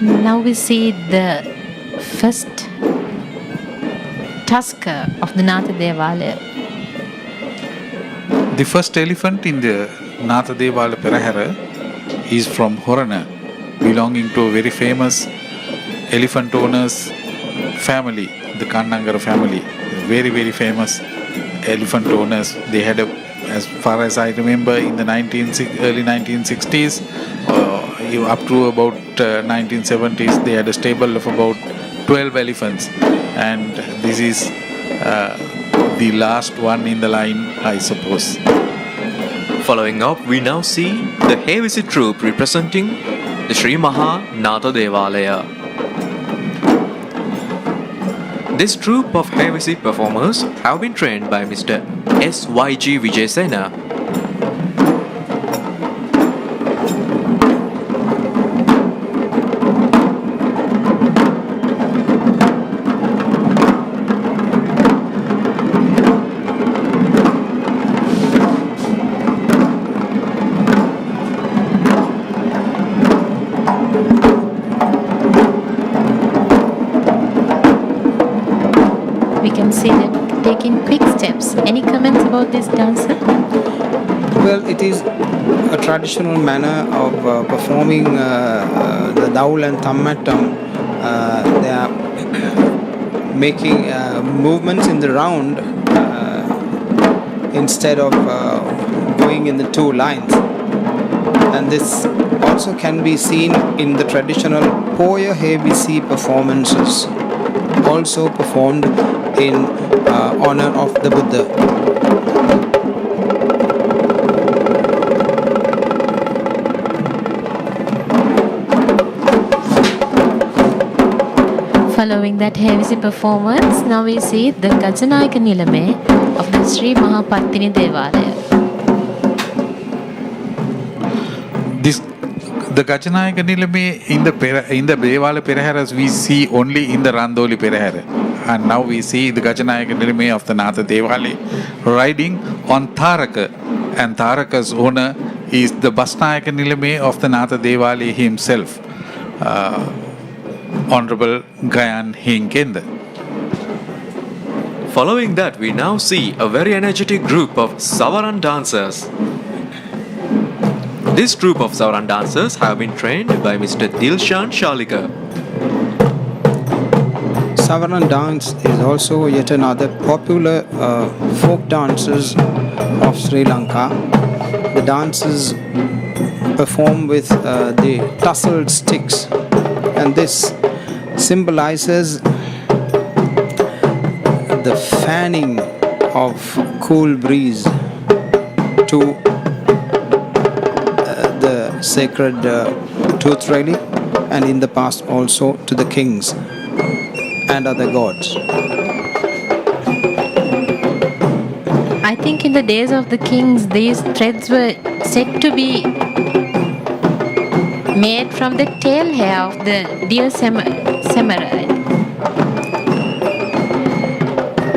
Now we see the first tusker of the Naato Devala. The first elephant in the Naato Devala Perahera is from Horana, belonging to a very famous elephant owners family, the Kannangara family. Very, very famous elephant owners. They had as far as I remember, in the early 1960s, up to about 1970s, they had a stable of about 12 elephants, and this is the last one in the line, I suppose. Following up, we now see the Hevisi troupe representing the Sri Maha Naato Devalaya. This troupe of Hevisi performers have been trained by Mr. S.Y.G. Vijayasena. See them taking quick steps. Any comments about this dancer? Well, it is a traditional manner of performing the Daul and Thammattam. They are making movements in the round instead of going in the 2 lines. And this also can be seen in the traditional Poya Hevisi performances, also performed in honor of the Buddha. Following that heavy performance, now we see the Gajanaya Kanilami of the Sri Maha Pathani Devala. The Gajanaya Kanilami in the Devala Pereheras we see only in the Randoli Perahera. And now we see the Gajanaya Kanilami of the Naato Devali riding on Tharaka. And Tharaka's owner is the Basnaya Kanilami of the Naato Devali himself, Honorable Gayan Hinkenda. Following that, we now see a very energetic group of Swaram dancers. This group of Swaram dancers have been trained by Mr. Dilshan Shalika. Swaram dance is also yet another popular folk dances of Sri Lanka. The dances perform with the tussled sticks, and this symbolizes the fanning of cool breeze to the sacred tooth relic, and in the past also to the kings and other gods. I think in the days of the kings, these threads were said to be made from the tail hair of the deer samurai.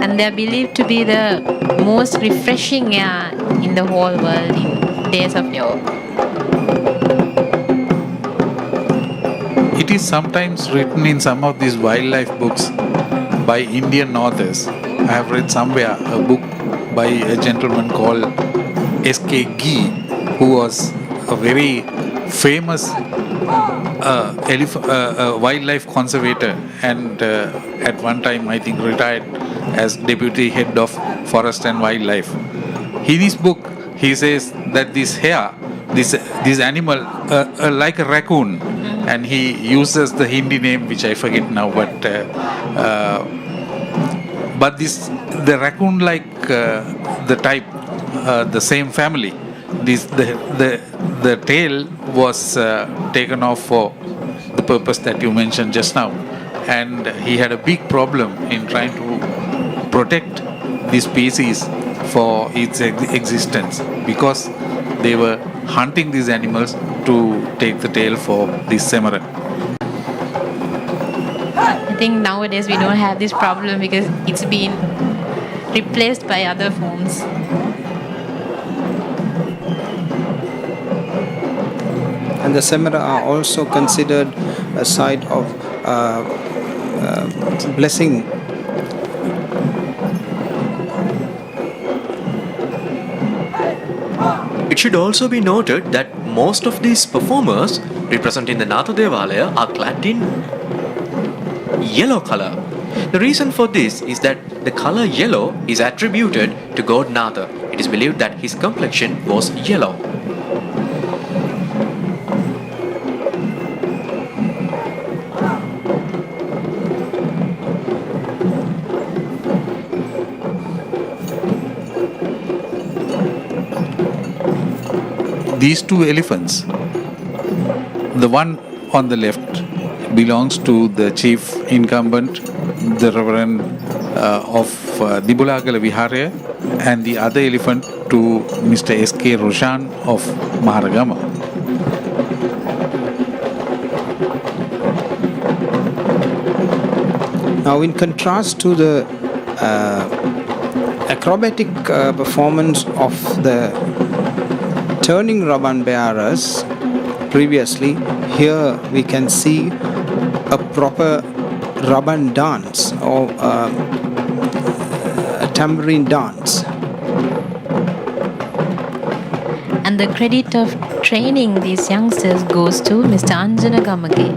And they are believed to be the most refreshing air in the whole world in days of yore. It is sometimes written in some of these wildlife books by Indian authors. I have read somewhere a book by a gentleman called S.K. Gee, who was a very famous wildlife conservator, and at one time I think retired as deputy head of forest and wildlife. In his book he says that this hare, this animal like a raccoon, and he uses the Hindi name which I forget now, but the raccoon like the type, the same family. The tail was taken off for the purpose that you mentioned just now, and he had a big problem in trying to protect this species for its existence, because they were hunting these animals to take the tail for this samurai. I think nowadays we don't have this problem because it's been replaced by other forms. And the samurai are also considered a site of blessing. It should also be noted that most of these performers representing the Naato Devalaya are clad in yellow color. The reason for this is that the color yellow is attributed to god Naato. It is believed that his complexion was yellow. These two elephants, the one on the left belongs to the chief incumbent, the Reverend of Dibulagala Vihara, and the other elephant to Mr. S.K. Roshan of Maharagama. Now, in contrast to the acrobatic performance of the turning Raban bearers previously, here we can see a proper Raban dance or a tambourine dance. And the credit of training these youngsters goes to Mr. Anjana Gamage.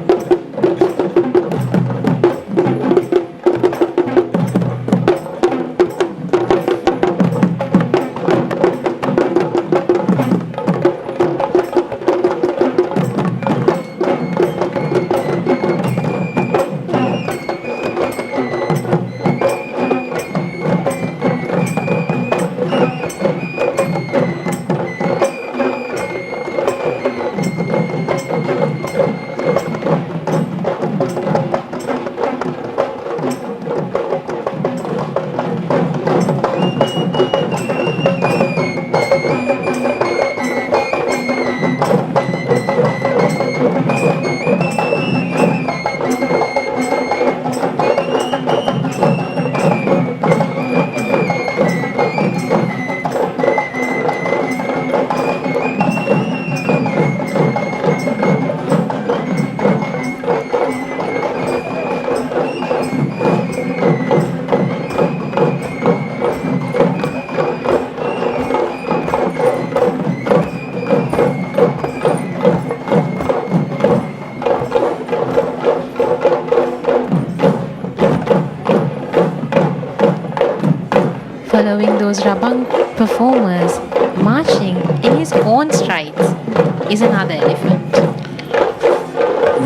following those Rabang performers marching in his own strides is another elephant.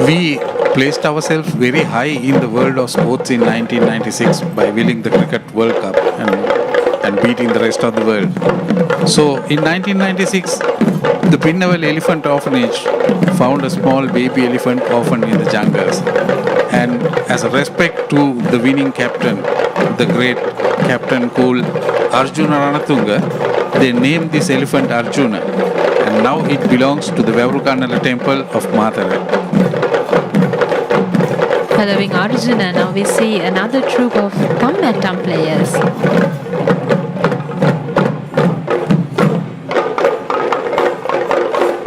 We placed ourselves very high in the world of sports in 1996 by winning the Cricket World Cup and beating the rest of the world. So in 1996, the Pinnavel Elephant Orphanage found a small baby elephant orphaned in the jungles. And as a respect to the winning captain, the great Captain Cool Arjuna Ranatunga, they named this elephant Arjuna. And now it belongs to the Vavrukannala temple of Mathara. Following Arjuna, now we see another troupe of Pambattam players.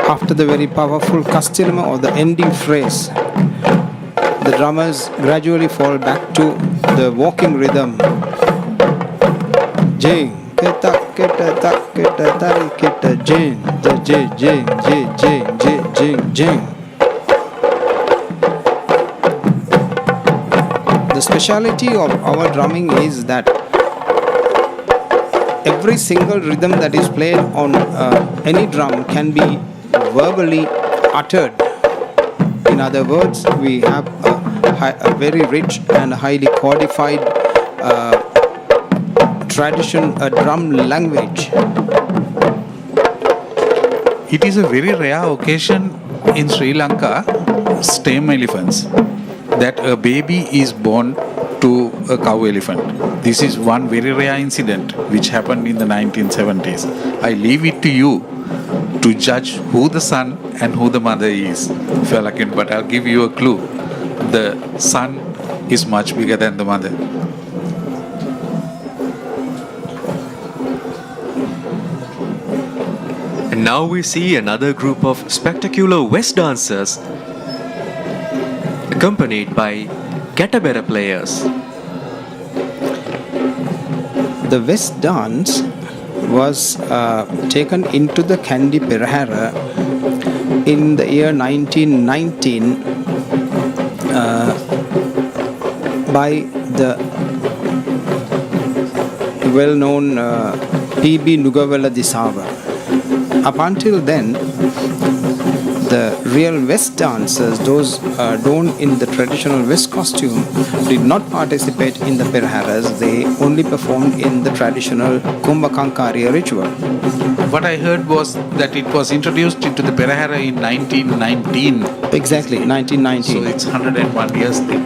After the very powerful Kastiarama or the ending phrase, the drummers gradually fall back to the walking rhythm. Jing, keta, keta, ta, keta, tari, keta, jing, jing, jing, jing, jing, jing, jing, jing. The speciality of our drumming is that every single rhythm that is played on any drum can be verbally uttered. In other words, we have a very rich and highly codified tradition, a drum language. It is a very rare occasion in Sri Lanka, stem elephants, that a baby is born to a cow elephant. This is one very rare incident which happened in the 1970s. I leave it to you to judge who the son and who the mother is, Felakin, but I'll give you a clue. The son is much bigger than the mother. And now we see another group of spectacular West dancers accompanied by Gatabera players. The West dance was taken into the Kandy Perahera in the year 1919 by the well-known P.B. Nugawala Disawa. Up until then, the real West dancers, those donned in the traditional West costume, did not participate in the Peraheras. They only performed in the traditional Kumbhakankarya ritual. What I heard was that it was introduced into the Perahera in 1919. Exactly, 1919. So it's 101 years thing.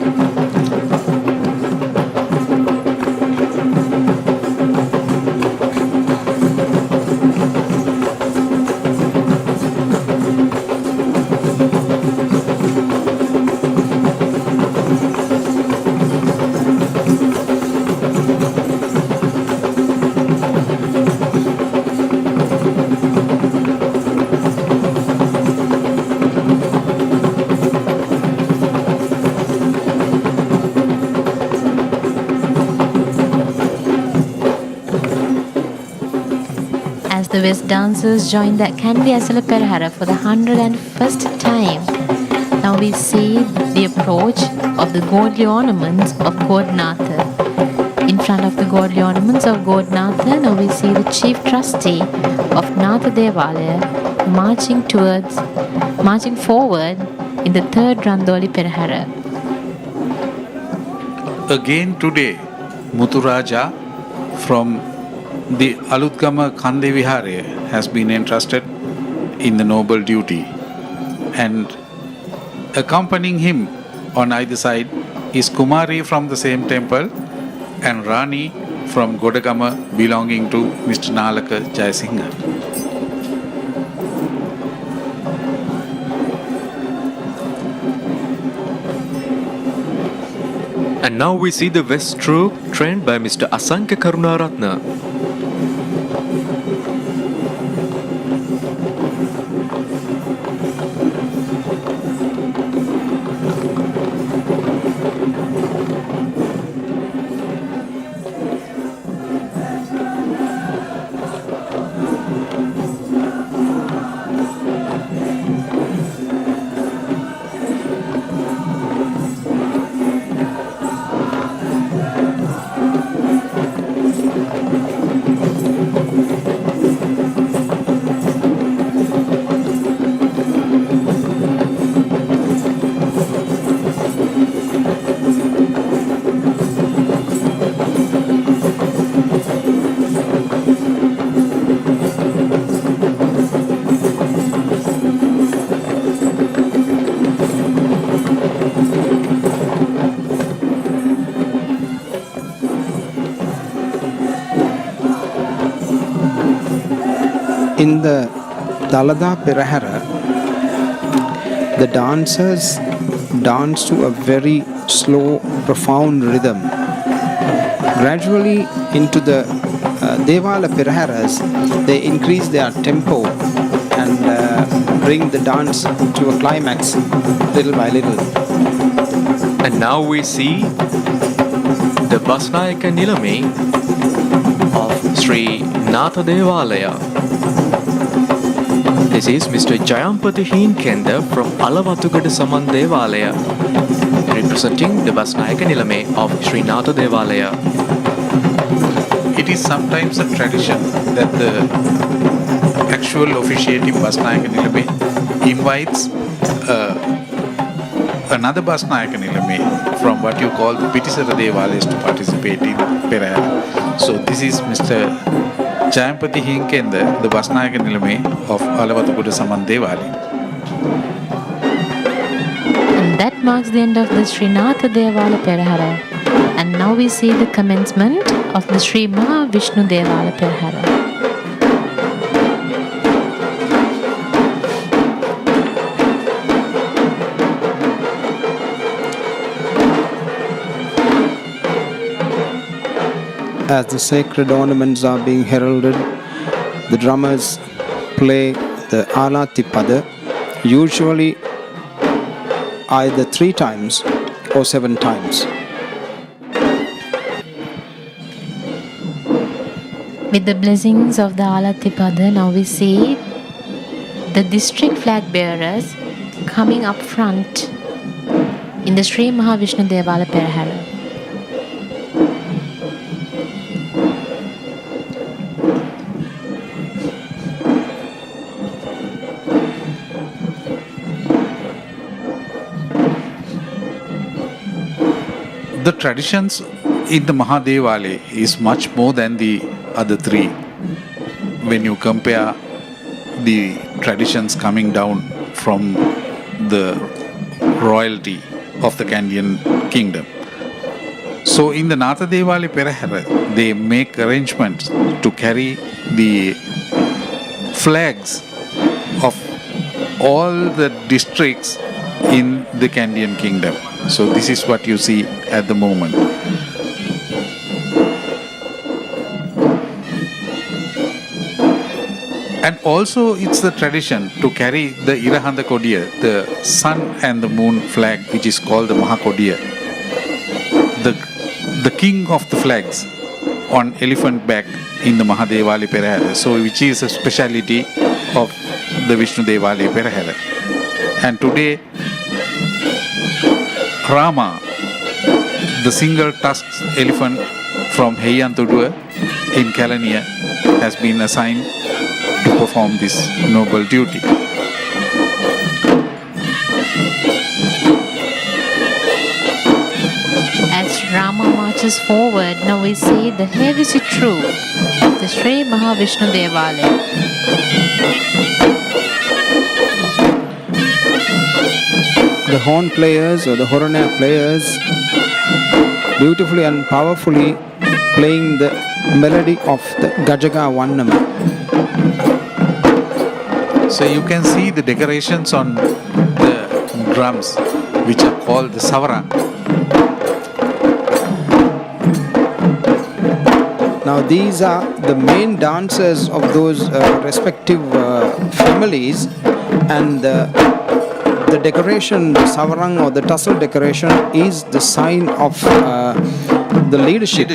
The West dancers joined the Kandy Esala Perahera for the 101st time. Now we see the approach of the godly ornaments of God Naato. In front of the godly ornaments of God Naato, now we see the chief trustee of Naato Devala marching forward in the third Randoli Perahera. Again today, Muthuraja from the Alutgama Kande Vihare has been entrusted in the noble duty, and accompanying him on either side is Kumari from the same temple and Rani from Godagama belonging to Mr. Nalaka Jayasingha. And now we see the West troupe trained by Mr. Asanka Karunaratna. in the Dalada Perahera, the dancers dance to a very slow, profound rhythm. Gradually into the Devala Peraheras, they increase their tempo and bring the dance to a climax little by little. And now we see the Gajanaya Kanilami of Sri Naato Devalaya. This is Mr. Jayampati Heenkenda from Alavatugada Saman Devalaya, representing the Gajanaya Kanilami of Sri Naato Devalaya. It is sometimes a tradition that the actual officiating Gajanaya Kanilami invites another Gajanaya Kanilami from what you call the Pitisara Devalayas to participate in Perahera. So this is Mr. Jayampati Heenkenda, the Gajanaya Kanilami of Alavatugada Saman Devalaya. And that marks the end of the Sri Naato Devala Perahera. And now we see the commencement of the Sri Maha Vishnu Devala Perahera. As the sacred ornaments are being heralded, the drummers play the Alati Pada, usually either 3 times or 7 times. With the blessings of the Alatipada, now we see the district flag bearers coming up front in the Sri Mahavishnu Devala Perahera. The traditions in the Mahadevale is much more than the other 3. When you compare the traditions coming down from the royalty of the Kandyan kingdom. So in the Naato Devale Perahera, they make arrangements to carry the flags of all the districts in the Kandyan kingdom. So this is what you see at the moment. And also it's the tradition to carry the Irahanda Kodiya, the sun and the moon flag, which is called the Maha Kodiya, the king of the flags, on elephant back in the Mahadevale Perahera, so which is a speciality of the Vishnu Devale Perahera. And today Rama, the single tusked elephant from Heiyantudua in Kalaniya, has been assigned to perform this noble duty. As Rama marches forward, now we see the heavy troop of the Sri Mahavishnu Devala. The horn players or the Horana players beautifully and powerfully playing the melody of the Gajaga Vannam. So you can see the decorations on the drums, which are called the Swaram. Now these are the main dancers of those respective families, and the decoration, the savarang or the tassel decoration, is the sign of the leadership.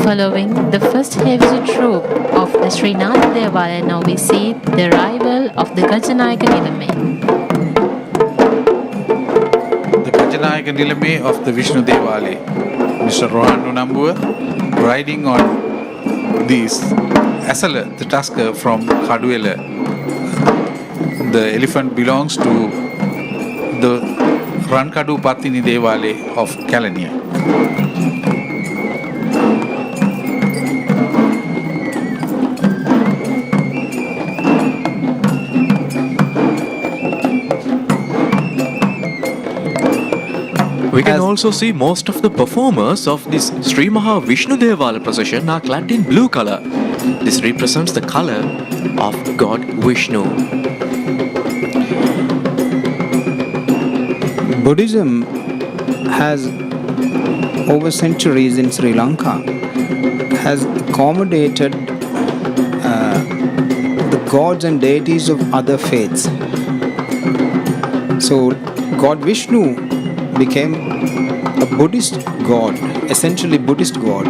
Following the first heavy troop of the Sri Naato Devala, now we see the arrival of the Gajanaya Kanilami. The Gajanaya Kanilami of the Vishnu Devale, Mr. Rohanu Nambua, riding on this Esala, the tusker from Kaduela. The elephant belongs to the Rankadu Pathani Devale of Kalaniya. We can also see most of the performers of this Sri Maha Vishnu Devala procession are clad in blue color. This represents the color of God Vishnu. Buddhism has over centuries in Sri Lanka has accommodated the gods and deities of other faiths. So God Vishnu became a Buddhist god, essentially Buddhist god.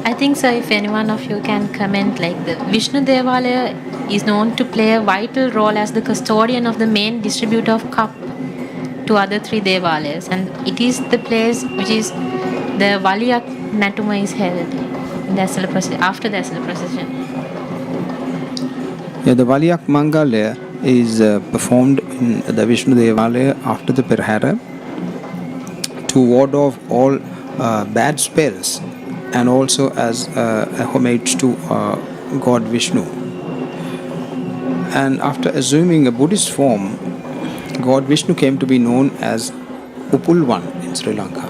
I think so. If any one of you can comment, like the Vishnu Devala is known to play a vital role as the custodian of the main distributor of cup to other three Devalas, and it is the place which is the Valiyak Natuma is held in the Esala after the Esala procession. Yeah, the Valiyak Mangalaya is performed in the Vishnu Devalaya after the Perahera to ward off all bad spells, and also as a homage to God Vishnu. And after assuming a Buddhist form, God Vishnu came to be known as Upulwan in Sri Lanka,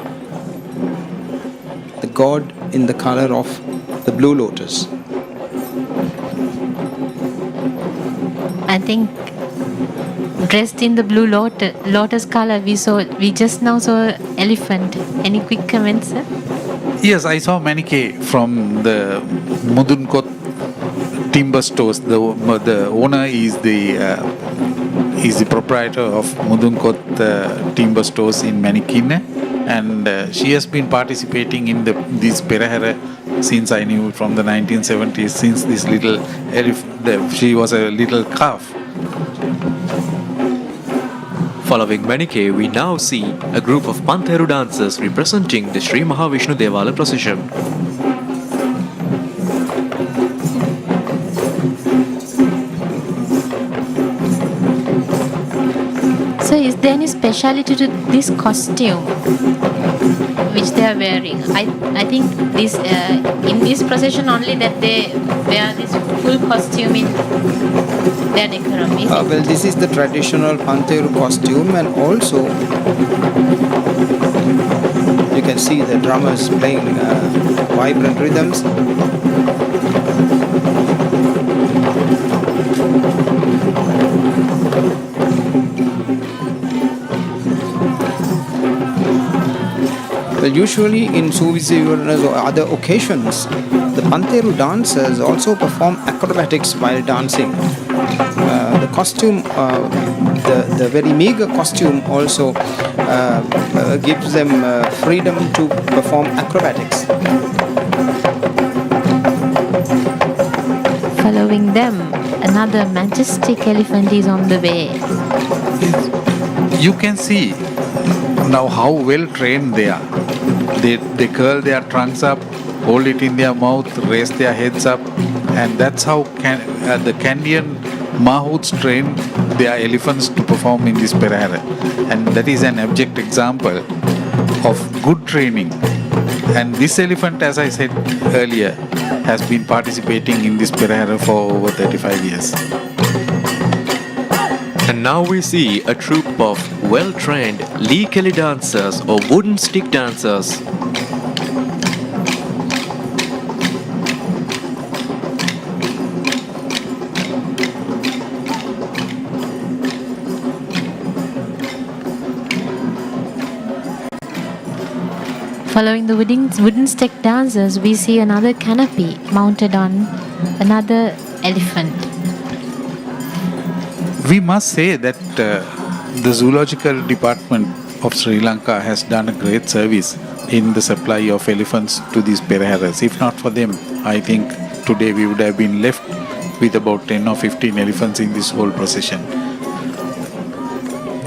the god in the color of the blue lotus. I think dressed in the blue lotus color, we just now saw elephant. Any quick comments, sir? Yes, I saw Manike from the Mudunkot timber stores. The owner is the proprietor of Mudunkot timber stores in Manikine, and she has been participating in this Perahera since I knew from the 1970s. Since this little she was a little calf. Following Manike, we now see a group of Pantheru dancers representing the Sri Mahavishnu Devala procession. So is there any speciality to this costume which they are wearing? I think this in this procession only that they wear this full costume in their decorum. Well, this is the traditional Pantheru costume, and also you can see the drummers playing vibrant rhythms. Well, usually in Suvizivanas or other occasions, the Pantheru dancers also perform acrobatics while dancing. The costume, the very meager costume also gives them freedom to perform acrobatics. Following them, another majestic elephant is on the way. You can see now how well trained they are. They curl their trunks up, hold it in their mouth, raise their heads up, and that's how the Kandian Mahouts train their elephants to perform in this Perahera. And that is an abject example of good training. And this elephant, as I said earlier, has been participating in this Perahera for over 35 years. And now we see a troupe of well-trained Likeli dancers or wooden stick dancers. Following the wooden stick dancers, we see another canopy mounted on another elephant. We must say that the zoological department of Sri Lanka has done a great service in the supply of elephants to these Peraheras. If not for them, I think today we would have been left with about 10 or 15 elephants in this whole procession.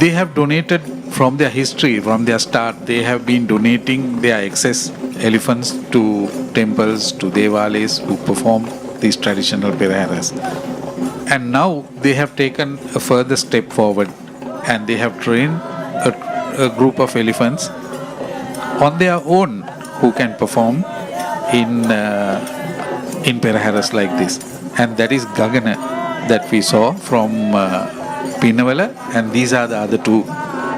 They have donated from their history, from their start, they have been donating their excess elephants to temples, to Devalas who perform these traditional Pereheras. And now they have taken a further step forward and they have trained a group of elephants on their own who can perform in Pereheras like this. And that is Gagana that we saw from Pinnavala, and these are the other two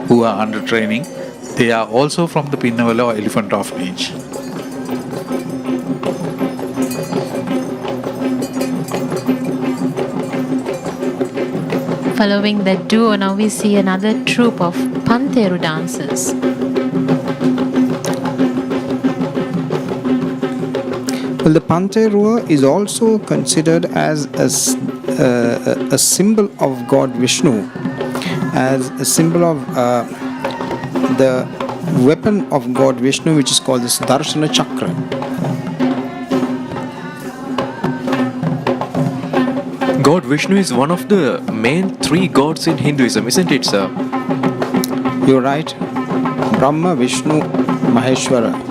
who are under training. They are also from the Pinnavala or Elephant Orphanage. Following that duo, now we see another troupe of Pantheru Dancers. Well, the Pantheru is also considered as a symbol of God Vishnu, as a symbol of the weapon of God Vishnu, which is called the Sudarshana Chakra. God Vishnu is one of the main three gods in Hinduism, isn't it, sir? You're right. Brahma, Vishnu, Maheshwara.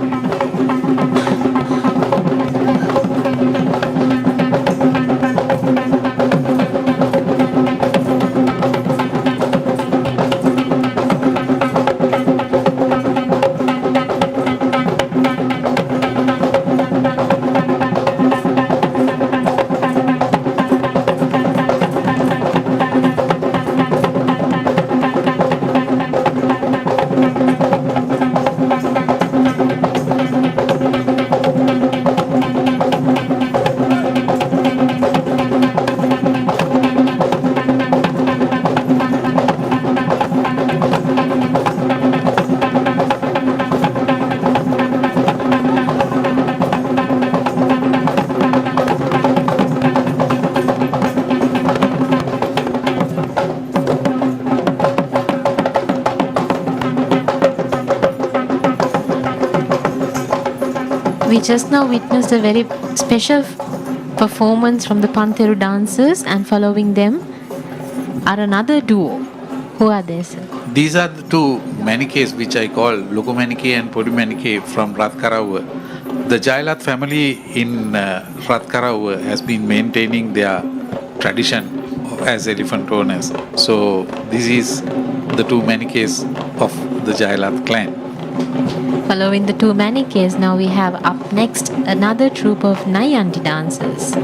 We just now witnessed a very special performance from the Pantheru Dancers, and following them are another duo. Who are they, sir? These are the two Manike which I call Lokomanike and Podimanike from Ratkarawa. The Jailat family in Ratkarawa has been maintaining their tradition as elephant owners. So this is the two Manikes of the Jailat clan. Following the two Manikes, now we have up next another troupe of Nayandi dancers.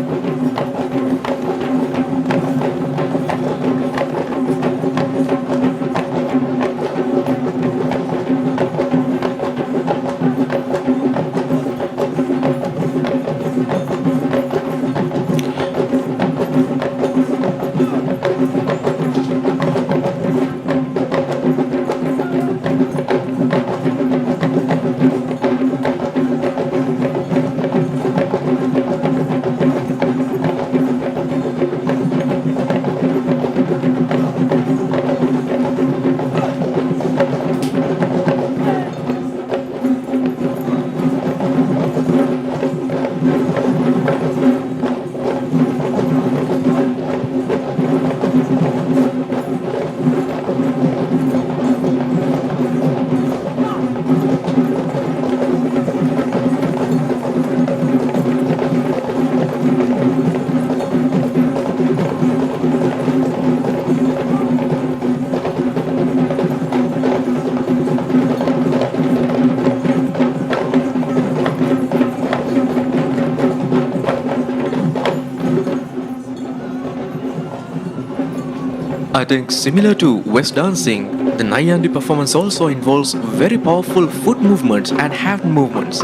I think similar to West dancing, the Nayandi performance also involves very powerful foot movements and hand movements.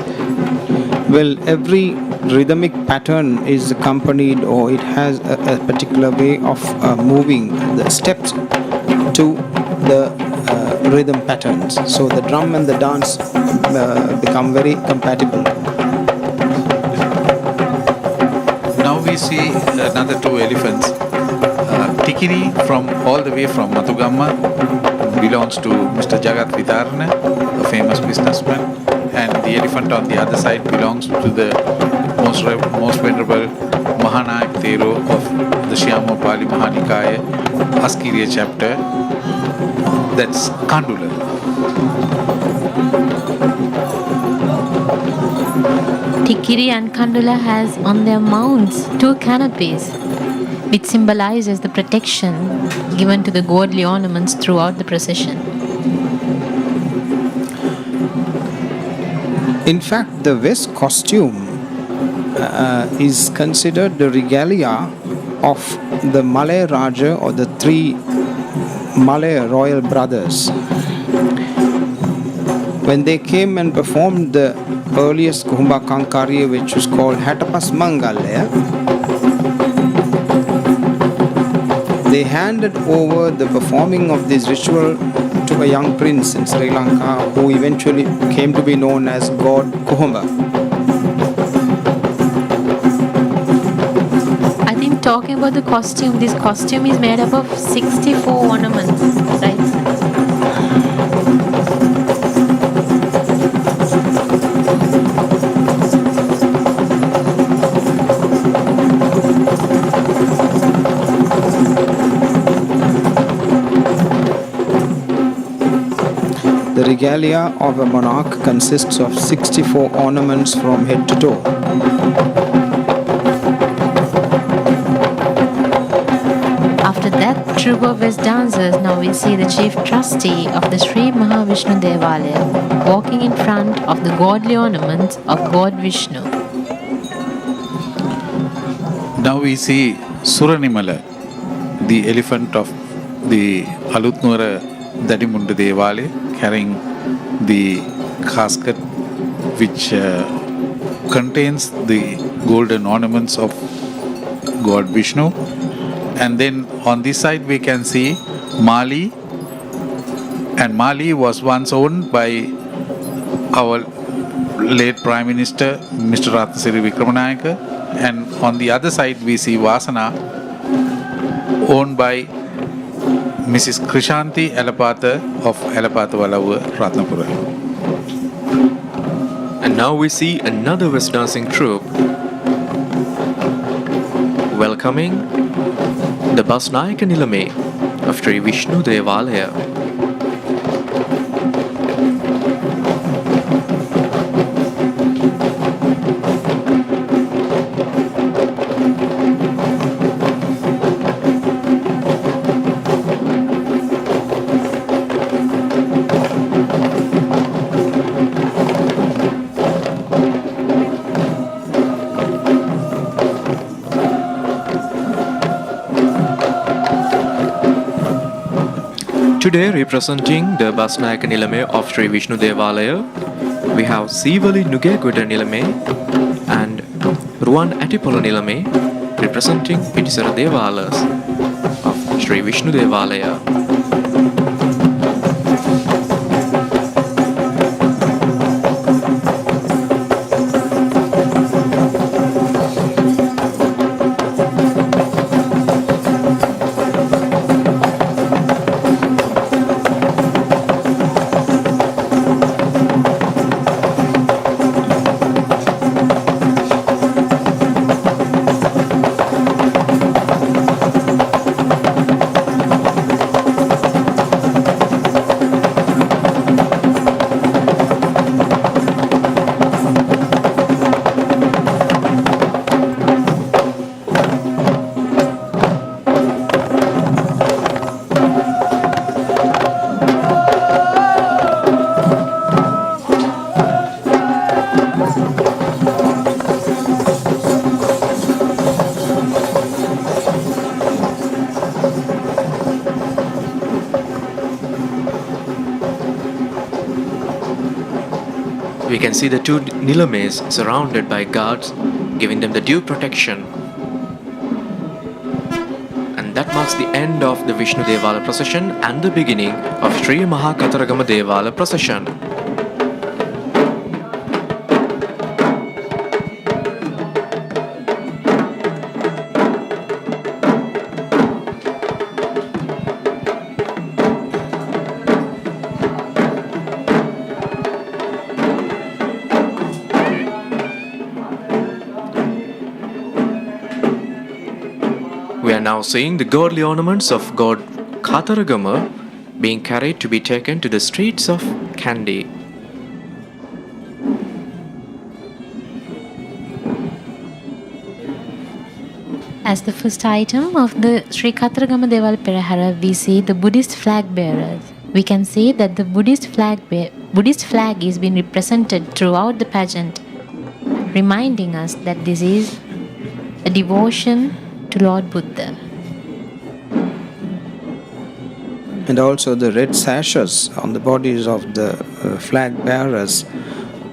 Well, every rhythmic pattern is accompanied, or it has a particular way of moving the steps to the rhythm patterns. So the drum and the dance become very compatible. Now we see another two elephants. Tikiri from all the way from Mathugamma belongs to Mr. Jagat Vidarna, a famous businessman, and the elephant on the other side belongs to the most venerable Mahanayak Thero of the Shyama Pali Mahanikaya Askiriya chapter. That's Kandula. Tikiri and Kandula has on their mounts 2 canopies, which symbolizes the protection given to the godly ornaments throughout the procession. In fact, the West costume is considered the regalia of the Malay Raja or the 3 Malay royal brothers. When they came and performed the earliest Kuhumba Kankarya, which was called Hatapas Mangalaya, they handed over the performing of this ritual to a young prince in Sri Lanka who eventually came to be known as God Kuhumba. I think talking about the costume, this costume is made up of 64 ornaments, right? The regalia of a monarch consists of 64 ornaments from head to toe. After that troop of West dancers, now we see the chief trustee of the Sri Mahavishnu Devalaya walking in front of the godly ornaments of God Vishnu. Now we see Suranimala, the elephant of the Alutnura Dadimundu Devalaya, carrying the casket which contains the golden ornaments of God Vishnu. And then on this side we can see Mali, and Mali was once owned by our late Prime Minister Mr. Ratnasiri Vikramanayaka, and on the other side we see Vasana, owned by Mrs. Krishanti Alapatha of Alapatha Valavu, Ratnapura. And now we see another West dancing troupe welcoming the Gajanaya Kanilami of Sri Vishnu Devalaya. Today, representing the Gajanaya Kanilami of Sri Vishnu Devalaya, we have Sivali Nugeguda Nilame and Ruan Atipola Nilame representing Pitisara Devalas of Sri Vishnu Devalaya. We can see the 2 Nilames surrounded by guards, giving them the due protection. And that marks the end of the Vishnu Devala procession and the beginning of Sri Maha Kataragama Devala procession. We are now seeing the godly ornaments of God Khataragama being carried to be taken to the streets of Kandy. As the first item of the Sri Kataragama Devala Perahera, we see the Buddhist flag bearers. We can see that the Buddhist flag is being represented throughout the pageant, reminding us that this is a devotion to Lord Buddha. And also the red sashes on the bodies of the flag bearers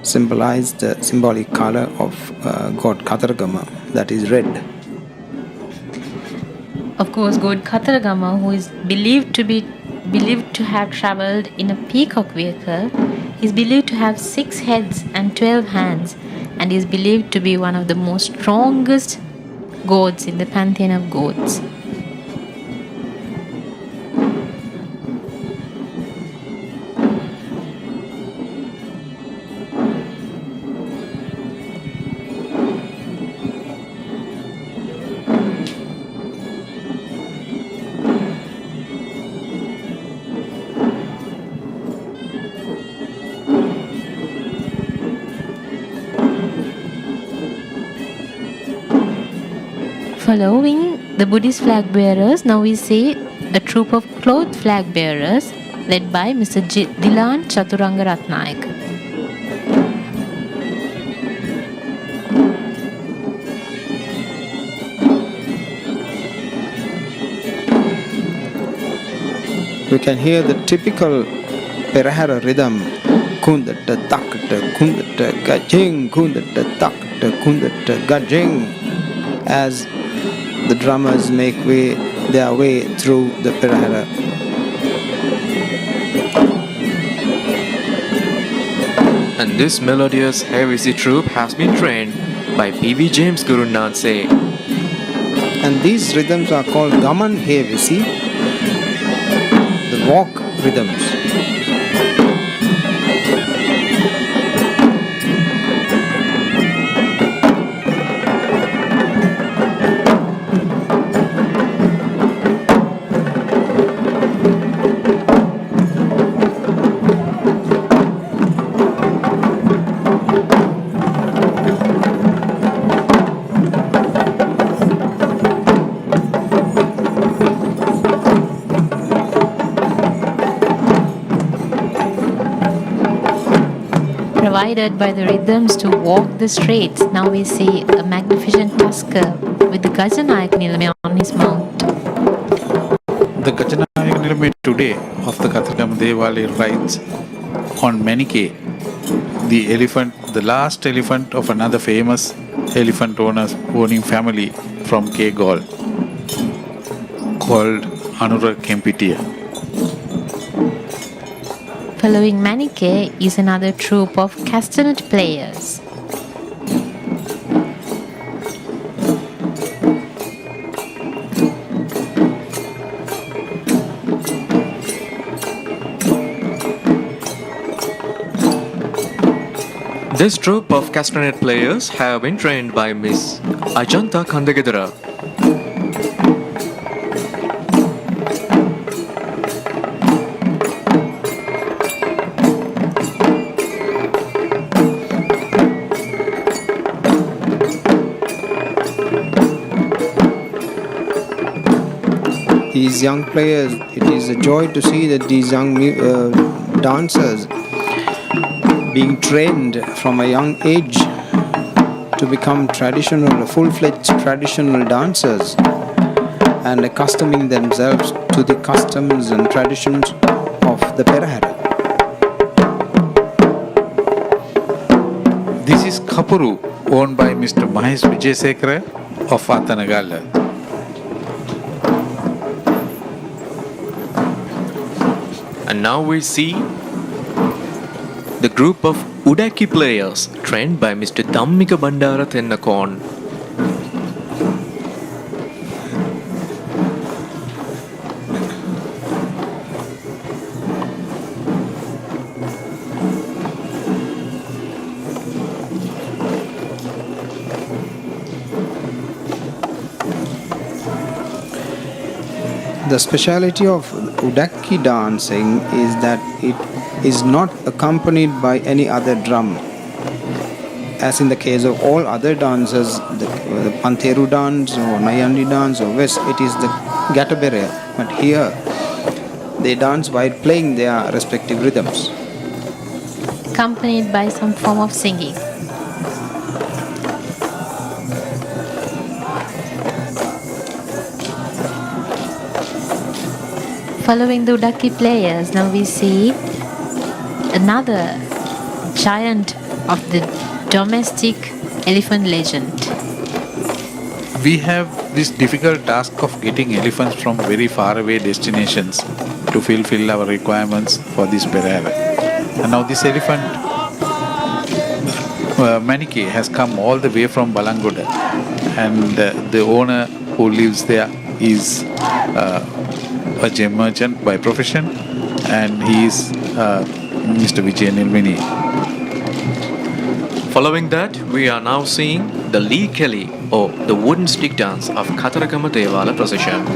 symbolize the symbolic color of God Kataragama, that is red. Of course, God Kataragama, who is believed to have travelled in a peacock vehicle, is believed to have 6 heads and 12 hands, and is believed to be one of the most strongest gods in the pantheon of gods. Following the Buddhist flag bearers, now we see a troop of cloth flag bearers led by Mr. Dilan Chaturanga Ratnayaka. We can hear the typical Perahera rhythm, kundata takata kundata gajing, kundata takata kundata gajing, as the drummers make their way through the Perahera. And this melodious Hevisi troupe has been trained by P.V. James Gurunanse. And these rhythms are called Gaman Hevisi, the walk rhythms. Provided by the rhythms to walk the streets, now we see a magnificent tusker with the Gajanaya Kanilami on his mount. The Gajanaya Kanilami today of the Kataragama Devala rides on Manike, the elephant, the last elephant of another famous elephant owning family from Kegol called Anura Kempitia. Following Manike is another troupe of castanet players. This troupe of castanet players have been trained by Miss Ajanta Kandagedara. These young players, it is a joy to see that these young dancers being trained from a young age to become full-fledged traditional dancers and accustoming themselves to the customs and traditions of the Perahera. This is Kapuru, owned by Mr. Mahesh Vijayasekara of Athanagala. And now we see the group of Odaki players trained by Mr. Dhammika Bandara Tennakon. The speciality of Odaki dancing is that it is not accompanied by any other drum. As in the case of all other dances, the Pantheru dance or Nayandi dance or West, it is the Gathabere. But here, they dance while playing their respective rhythms. Accompanied by some form of singing. Following the Odaki players, now we see another giant of the domestic elephant legend. We have this difficult task of getting elephants from very far away destinations to fulfill our requirements for this Perahera. And now this elephant Manike has come all the way from Balangoda, and the owner who lives there is a gem merchant by profession, and he is Mr. Vijay Nilmini. Following that, we are now seeing the Lee Kelly or the wooden stick dance of Kastiarama Devala procession.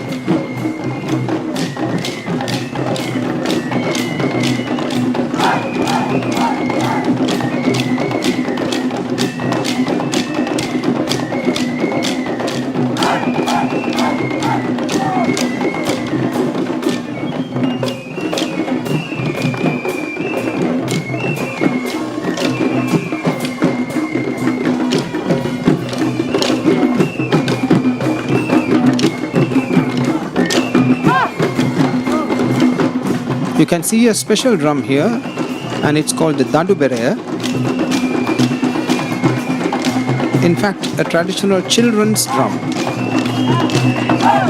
You can see a special drum here, and it's called the Nadu. In fact, a traditional children's drum.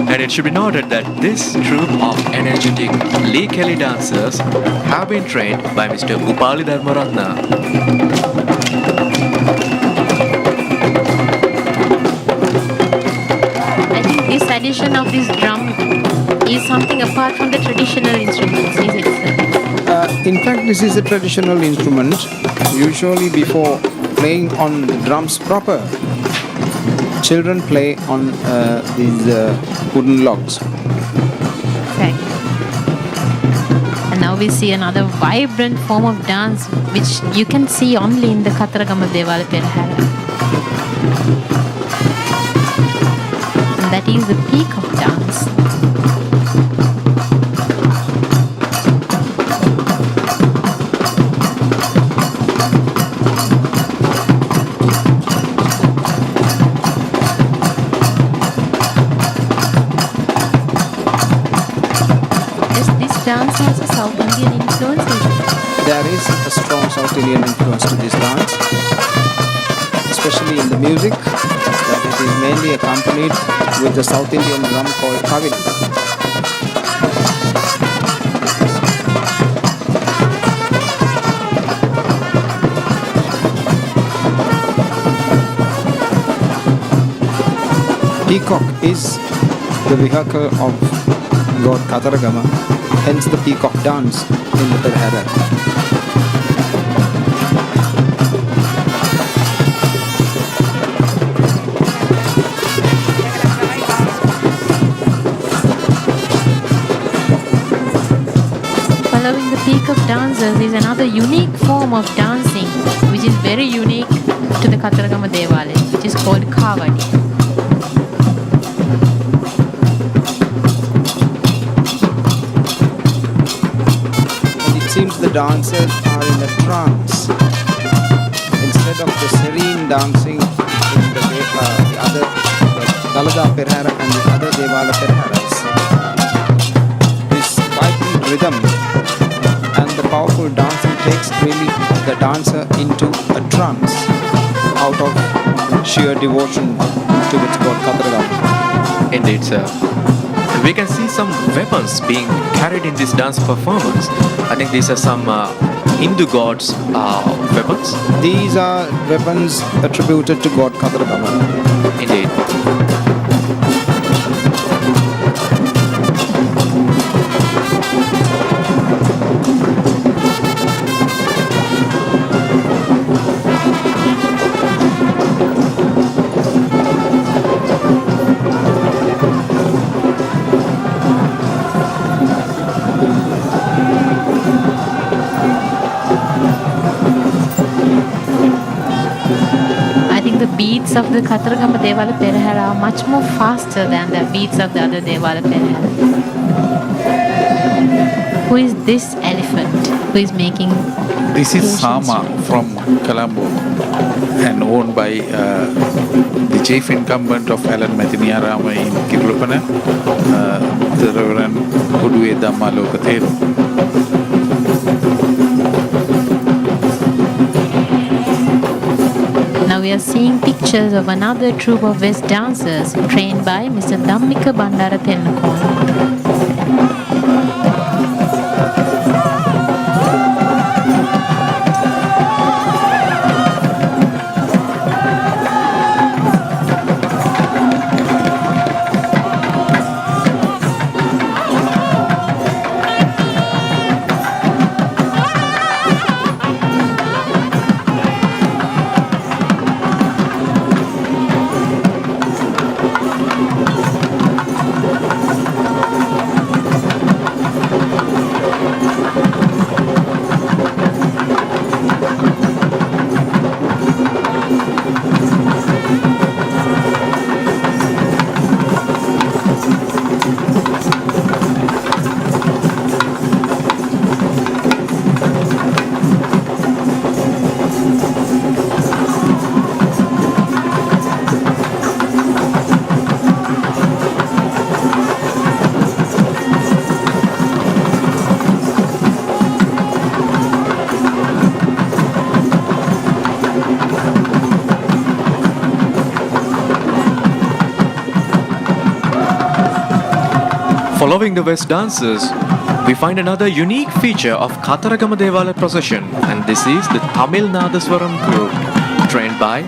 And it should be noted that this troupe of energetic Lee Kelly dancers have been trained by Mr. Upali Dharmaratna. I think this addition of this drum is something apart from the traditional instruments, is it, sir? In fact, this is a traditional instrument. Usually before playing on the drums proper, children play on these wooden logs. Okay. And now we see another vibrant form of dance which you can see only in the Kastiarama Devala Perahera. And that is the peak of dance. Dance has a South Indian influence. There is a strong South Indian influence to this dance, especially in the music, that it is mainly accompanied with the South Indian drum called kavili. Peacock is the vehicle of God Kastiarama, hence the peacock dance in the Perahera. Following the peacock dancers is another unique form of dancing which is very unique to the Kastiarama Devala, which is called Kavadi. Seems the dancers are in a trance instead of the serene dancing in the other Dalada Perahera and the other Devala Peraheras. This vibrant rhythm and the powerful dancing takes really the dancer into a trance out of sheer devotion towards God Kastiarama. Indeed, sir. We can see some weapons being carried in this dance performance. I think these are some Hindu gods' weapons. These are weapons attributed to God Kastiarama. Indeed. beats of the Kataragama Devala Perahera are much more faster than the beats of the other Devala Perahera. Who is this elephant who is making? This is Sama from Colombo and owned by the chief incumbent of Alan Mathiniarama in Kirulapana, the Reverend Udwe Dhammalokatheru. Now we are seeing pictures of another troupe of West dancers trained by Mr. Dhammika Bandara Tennakon. Following the West dancers, we find another unique feature of Kataragama Devala procession, and this is the Tamil Nadaswaram group, trained by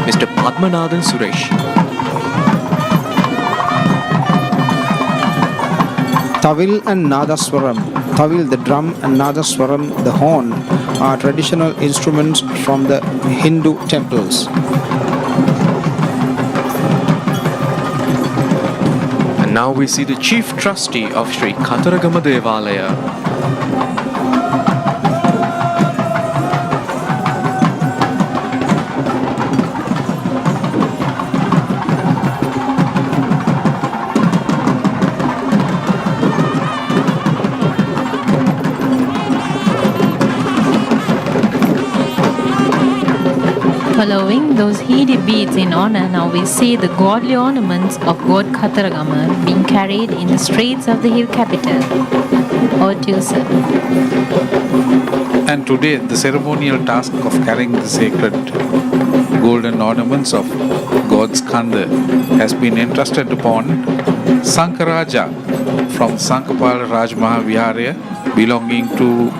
Mr. Padmanathan Suresh. Tawil and Nadaswaram. Tawil the drum and Nadaswaram the horn are traditional instruments from the Hindu temples. And now we see the chief trustee of Sri Kataragama Devalaya. Following those heady beads in honor, now we see the godly ornaments of God Kataragama being carried in the streets of the hill capital, Otusa. And today, the ceremonial task of carrying the sacred golden ornaments of God's Kanda has been entrusted upon Sankaraja from Sankapal Raj Mahaviharaya, belonging to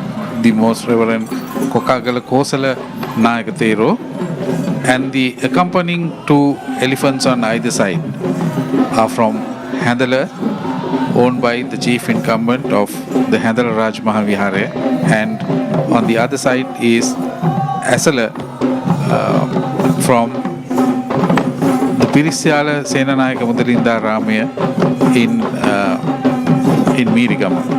the Most Reverend Kokagala Kosala Nayakathero, and the accompanying two elephants on either side are from Handala, owned by the chief incumbent of the Handala Raj Mahaviharaya, and on the other side is Esala from the Pirisyala Senanayaka Mudarinda Ramaya in Mirigama.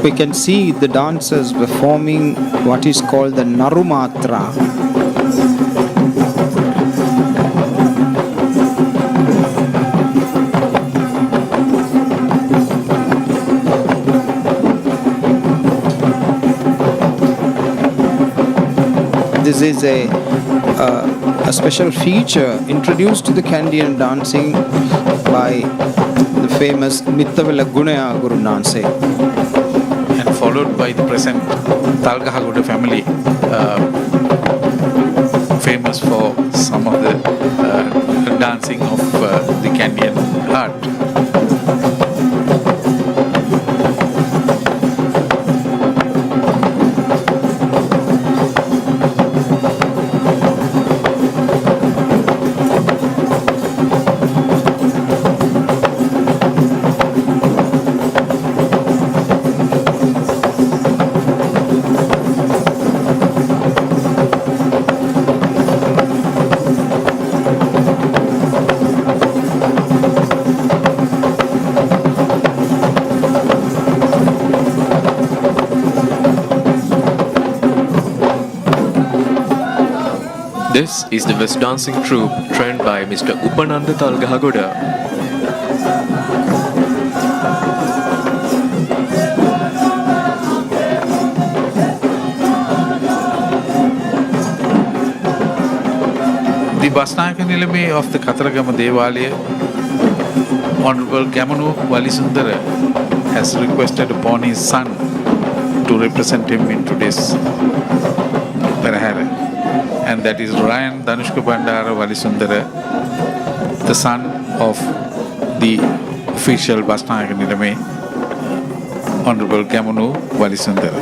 We can see the dancers performing what is called the Narumatra. This is a special feature introduced to the Kandyan dancing by the famous Mittavela Gunaya Guru Nanse, followed by the present Talgahagoda family, famous for some of the dancing of the Kandyan art. This is the West dancing troupe trained by Mr. Upananda Talgahagoda. The Gajanaya Kanilami of the Kataragama Devala, Honorable Gamanu Walisundara, has requested upon his son to represent him in today's Perahera. And that is Ryan Danushka Bandara Walisundara, the son of the official Gajanaya Kanilami, Honorable Gamanu Walisundara.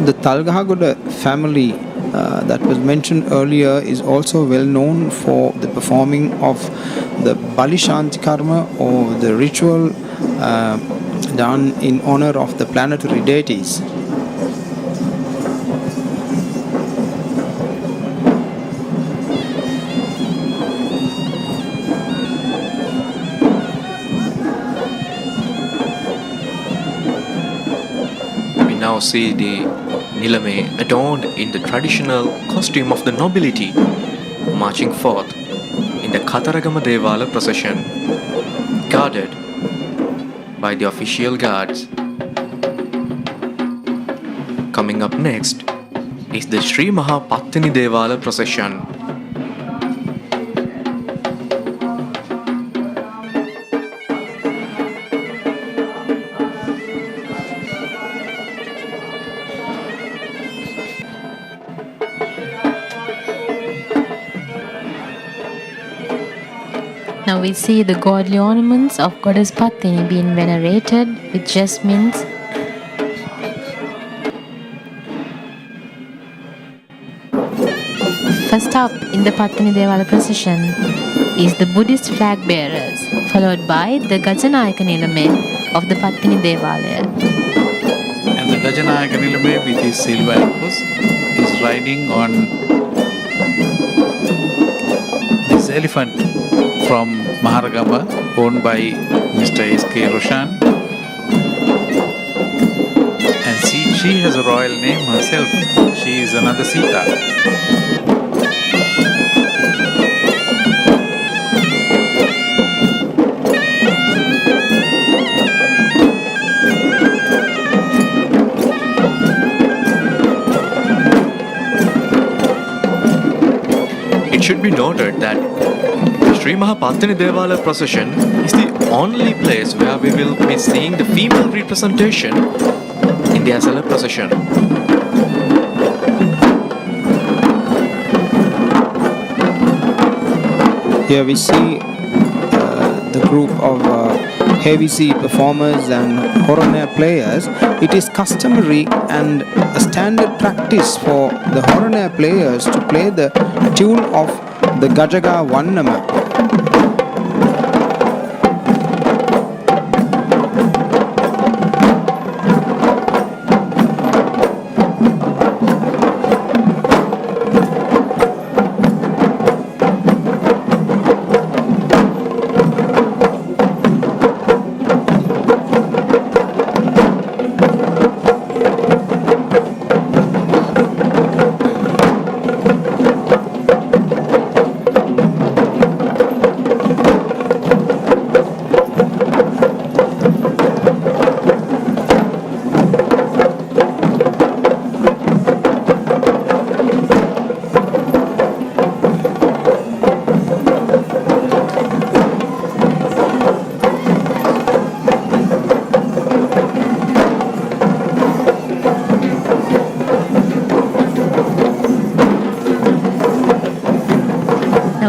The Talgahagoda family that was mentioned earlier is also well known for the performing of the Bali Shanti Karma or the ritual done in honor of the planetary deities. We now see the Nilame adorned in the traditional costume of the nobility, marching forth in the Kataragama Devala procession, guarded by the official guards. Coming up next is the Sri Maha Pathani Devala procession. Now we see the godly ornaments of Goddess Pathini being venerated with jasmines. First up in the Pathini Devala procession is the Buddhist flag bearers, followed by the Gajanaya Kanilami of the Pathini Devala. And the Gajanaya Kanilami with his silver apples is riding on this elephant from Maharagama, owned by Mr. S.K. Roshan. And she has a royal name herself. She is another Sita. It should be noted that Sri Maha Pathini Devala procession is the only place where we will be seeing the female representation in the Esala procession. Here we see the group of heavy sea performers and Horonaya players. It is customary and a standard practice for the Horonaya players to play the tune of the Gajaga Vannama.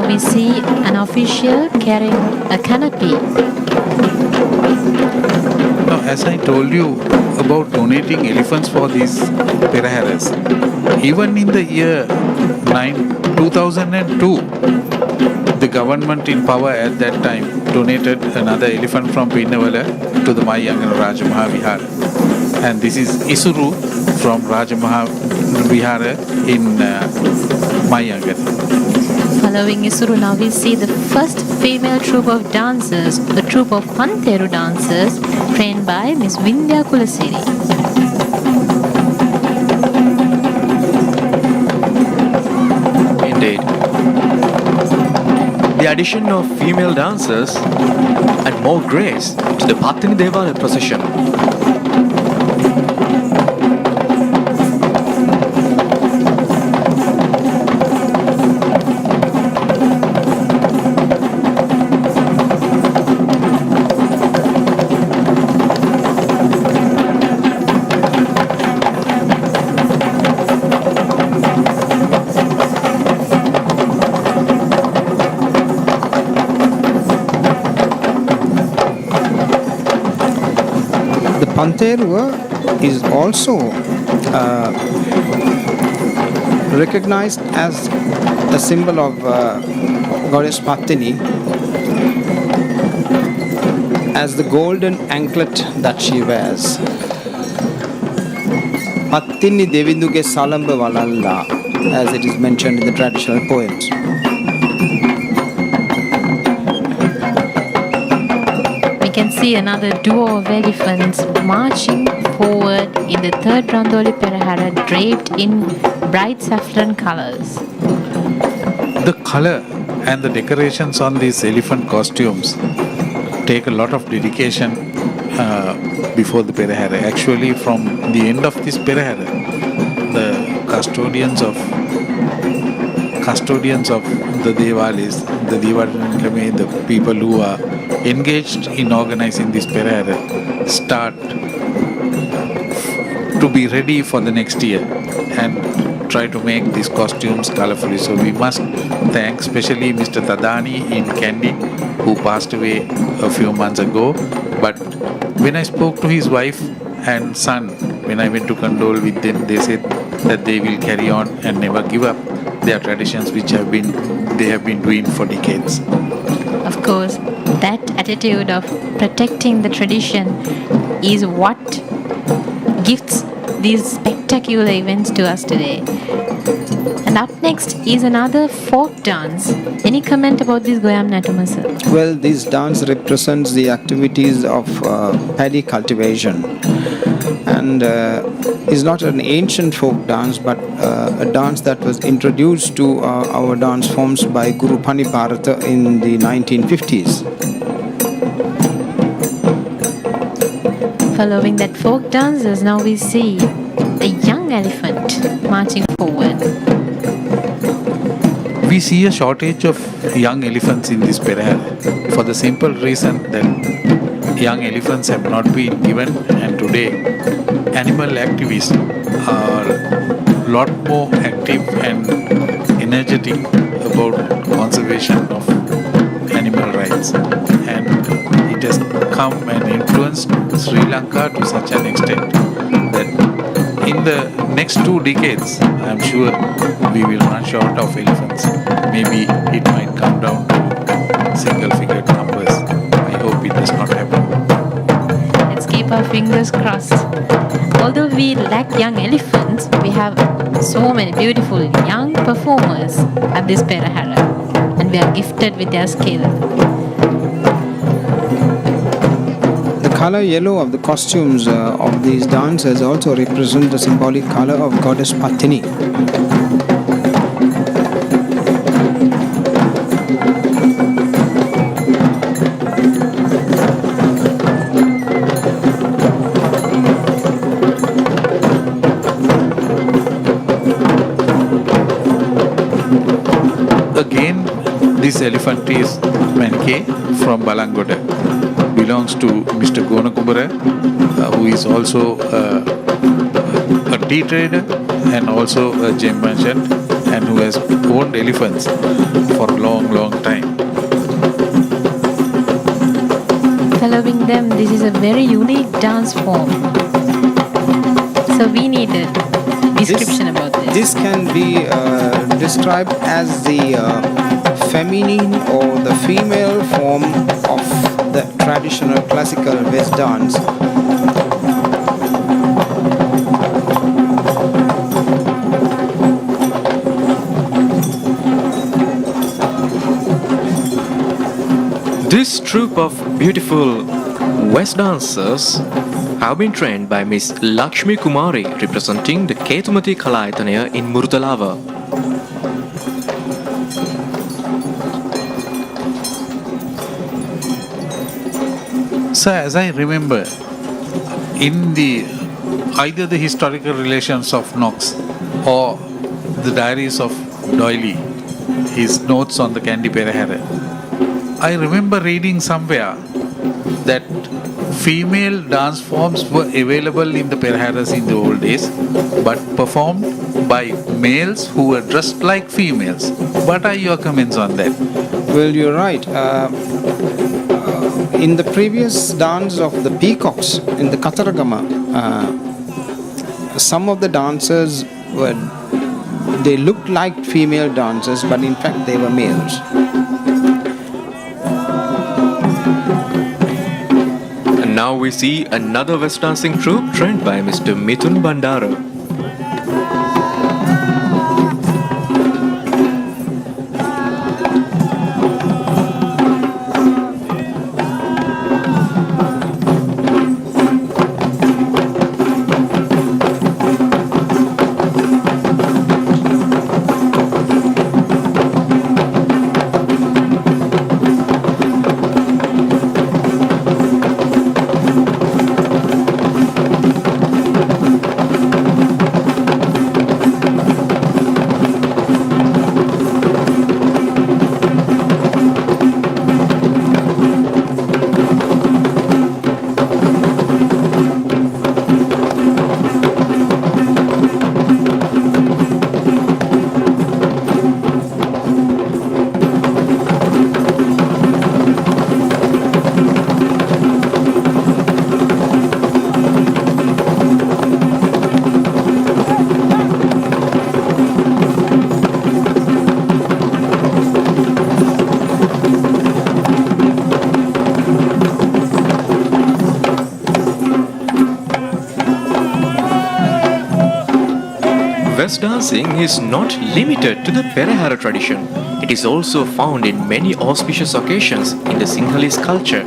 We see an official carrying a canopy. Now, as I told you about donating elephants for these Peraheras, even in the year 2002, the government in power at that time donated another elephant from Pinnavala to the Mayangana Rajamaha Vihara. And this is Isuru from Rajamaha Vihara in Mayangana. Following Isuru, now we see the first female troupe of dancers, the troupe of Pantheru Dancers, trained by Miss Vindhya Kulasiri. Indeed. The addition of female dancers and more grace to the Pathani Devala procession. Pantheru is also recognized as a symbol of goddess Pathani, as the golden anklet that she wears. Pathini Devinduge Salamba Valalla, as it is mentioned in the traditional poems. We can see another duo of elephants marching forward in the third Randoli Perahera, draped in bright saffron colors. The color and the decorations on these elephant costumes take a lot of dedication before the Perahera. Actually, from the end of this Perahera, the custodians of the Devalis, the Devala, the people who are engaged in organizing this Perahera, start to be ready for the next year and try to make these costumes colorfully. So we must thank especially Mr. Tadani in Kandy, who passed away a few months ago. But when I spoke to his wife and son, when I went to condole with them, they said that they will carry on and never give up their traditions, which they have been doing for decades. Of course, that attitude of protecting the tradition is what gives these spectacular events to us today. And up next is another folk dance. Any comment about this, Goyam Natumasa? Well, this dance represents the activities of paddy cultivation, and is not an ancient folk dance, but a dance that was introduced to our dance forms by Guru Pani Bharata in the 1950s. Following that folk dances, now we see a young elephant marching forward. We see a shortage of young elephants in this Perahera for the simple reason that young elephants have not been given, and today animal activists are a lot more active and energetic about conservation of animal rights, and it has come and influenced Sri Lanka to such an extent that in the next 2 decades, I am sure we will run short of elephants. Maybe it might come down to single-figure numbers. I hope it does not happen. Let's keep our fingers crossed. Although we lack young elephants, we have so many beautiful young performers at this Perahera, and we are gifted with their skill. The color yellow of the costumes of these dancers also represent the symbolic color of goddess Pathani. Again, this elephant is Menke from Balangoda. Belongs to Mr. Gonakumbara, who is also a tea trader and also a gem merchant, and who has owned elephants for a long, long time. Following them, this is a very unique dance form. So we need a description about this. This can be described as the feminine or the female form of the traditional classical West dance. This troupe of beautiful West dancers have been trained by Miss Lakshmi Kumari, representing the Ketumati Kalayathanaya in Murudalawa. So as I remember, in either the historical relations of Knox or the diaries of Doyle, his notes on the Kandy Perahera, I remember reading somewhere that female dance forms were available in the Peraheras in the old days, but performed by males who were dressed like females. What are your comments on that? Well, you're right. In the previous dance of the peacocks in the Kataragama, some of the dancers they looked like female dancers, but in fact they were males. And now we see another West dancing troupe trained by Mr. Mithun Bandara. West dancing is not limited to the Perahera tradition. It is also found in many auspicious occasions in the Sinhalese culture.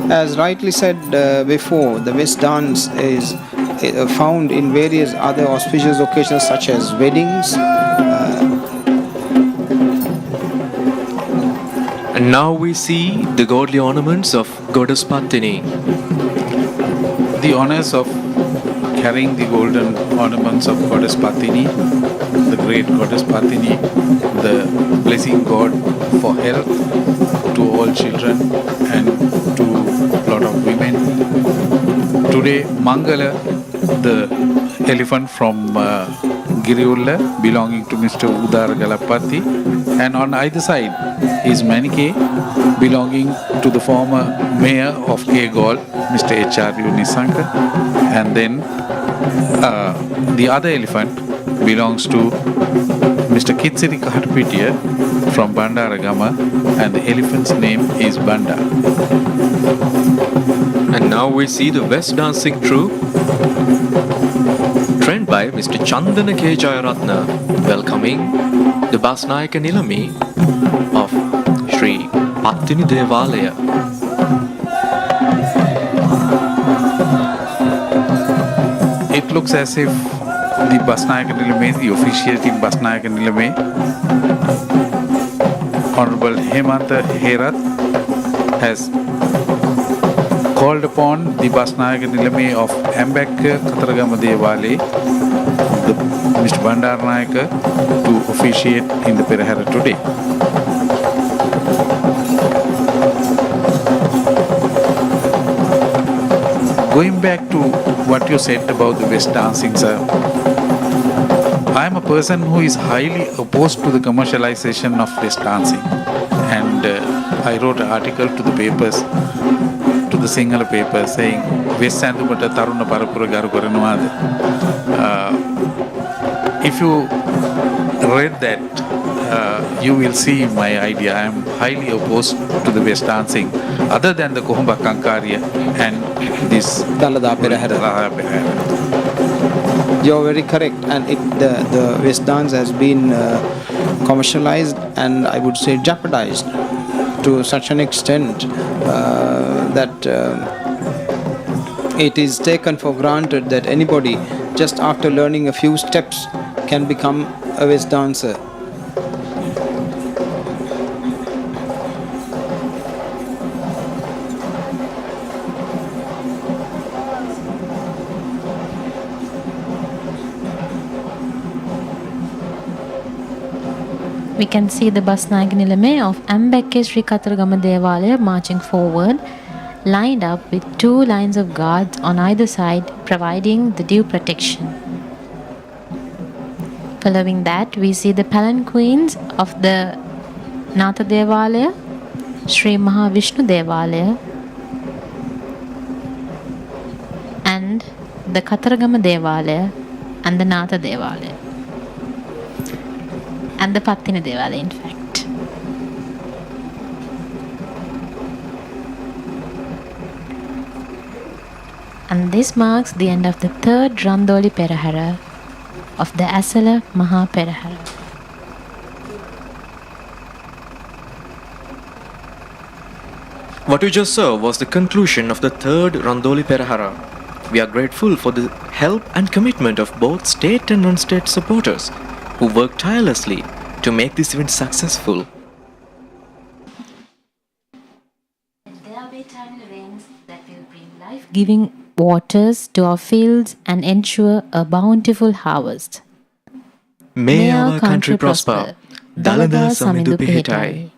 As rightly said before, the West dance is found in various other auspicious occasions such as weddings. And now we see the godly ornaments of Goddess Pathani. The honors of carrying the golden ornaments of Goddess Pathani, the great Goddess Pathani, the blessing God for health to all children and to a lot of women. Today, Mangala, the elephant from Giriulla belonging to Mr. Udar Galapati, and on either side is Manike belonging to the former mayor of Kegol, Mr. H.R.U. Nisanka, and then the other elephant belongs to Mr. Kitsiri Kahatpitiya from Bandaragama, and the elephant's name is Banda. And now we see the West dancing troupe trained by Mr. Chandana K. Jayaratna, welcoming the Gajanaya Kanilami of Sri Pathani Devala. It looks as if the Basnayaka Kanilami, the officiating Basnayaka Kanilami, Honorable Hemanta Herath, has called upon the Basnayaka Kanilami of Ambek Kataragama Devale, Mr. Bandarnayaka, to officiate in the Perahera today. Going back to what you said about the West dancing, sir, I am a person who is highly opposed to the commercialization of West dancing, and I wrote an article to the papers, to the Sinhala paper, saying West Sandupata Taruna Parapura Garu Koranwada. If you read that, you will see my idea. I am highly opposed to the West dancing, other than the Kohumba Kankarya and this Dalada Perahera. You're very correct, and the West dance has been commercialized and I would say jeopardized to such an extent that it is taken for granted that anybody just after learning a few steps can become a West dancer. We can see the Basnayaka Kanilami of Ambeke Sri Kataragama Devala marching forward, lined up with two lines of guards on either side, providing the due protection. Following that, we see the palanquins of the Naato Devala, Sri Maha Vishnu Devala, and the Kataragama Devala and the Naato Devala. And the Pathani Devala, in fact. And this marks the end of the third Randoli Perahera of the Esala Maha Perahera. What we just saw was the conclusion of the third Randoli Perahera. We are grateful for the help and commitment of both state and non-state supporters who worked tirelessly to make this event successful. There will be timely rains that will bring life-giving waters to our fields and ensure a bountiful harvest. May our country prosper. Dalada Samidu Pihitai.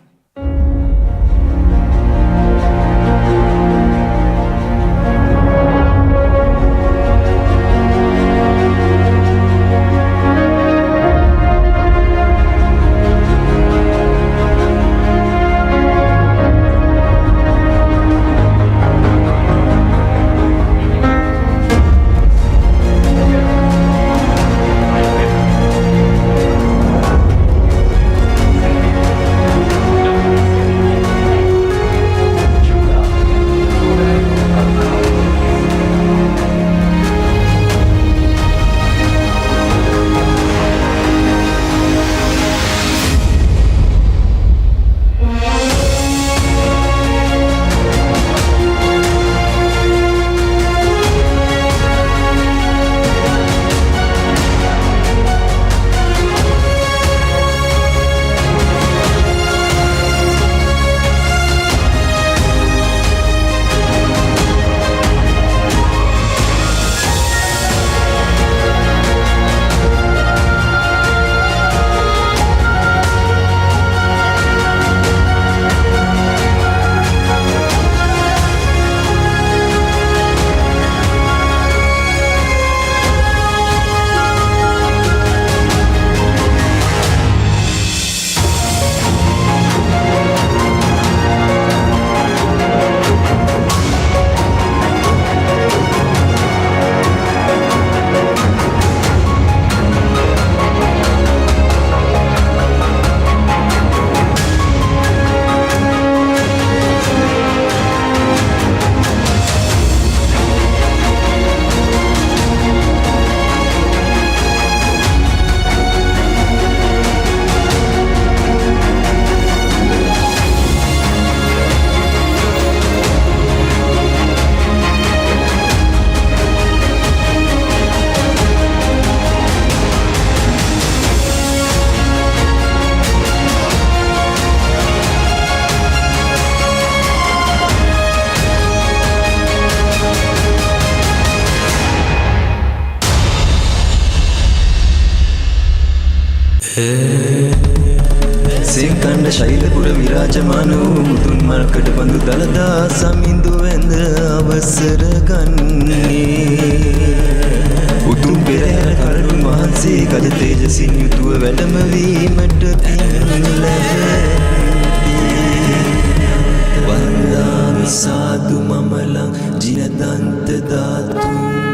සිංකණ්ඩ ශෛලපුර විරාජමාන වූ මුතුන් මල්කට බඳු දළදා සමිඳු වැඳ අවසර ගන්නේ උතුම් පෙරහැර කරුණ වහන්සේ ගජ තේජසින් යුතුව වැඩම වීමට පින් ලැබෙති වන්දාමි සාදු මමලං ජිනදන්ත ධාතු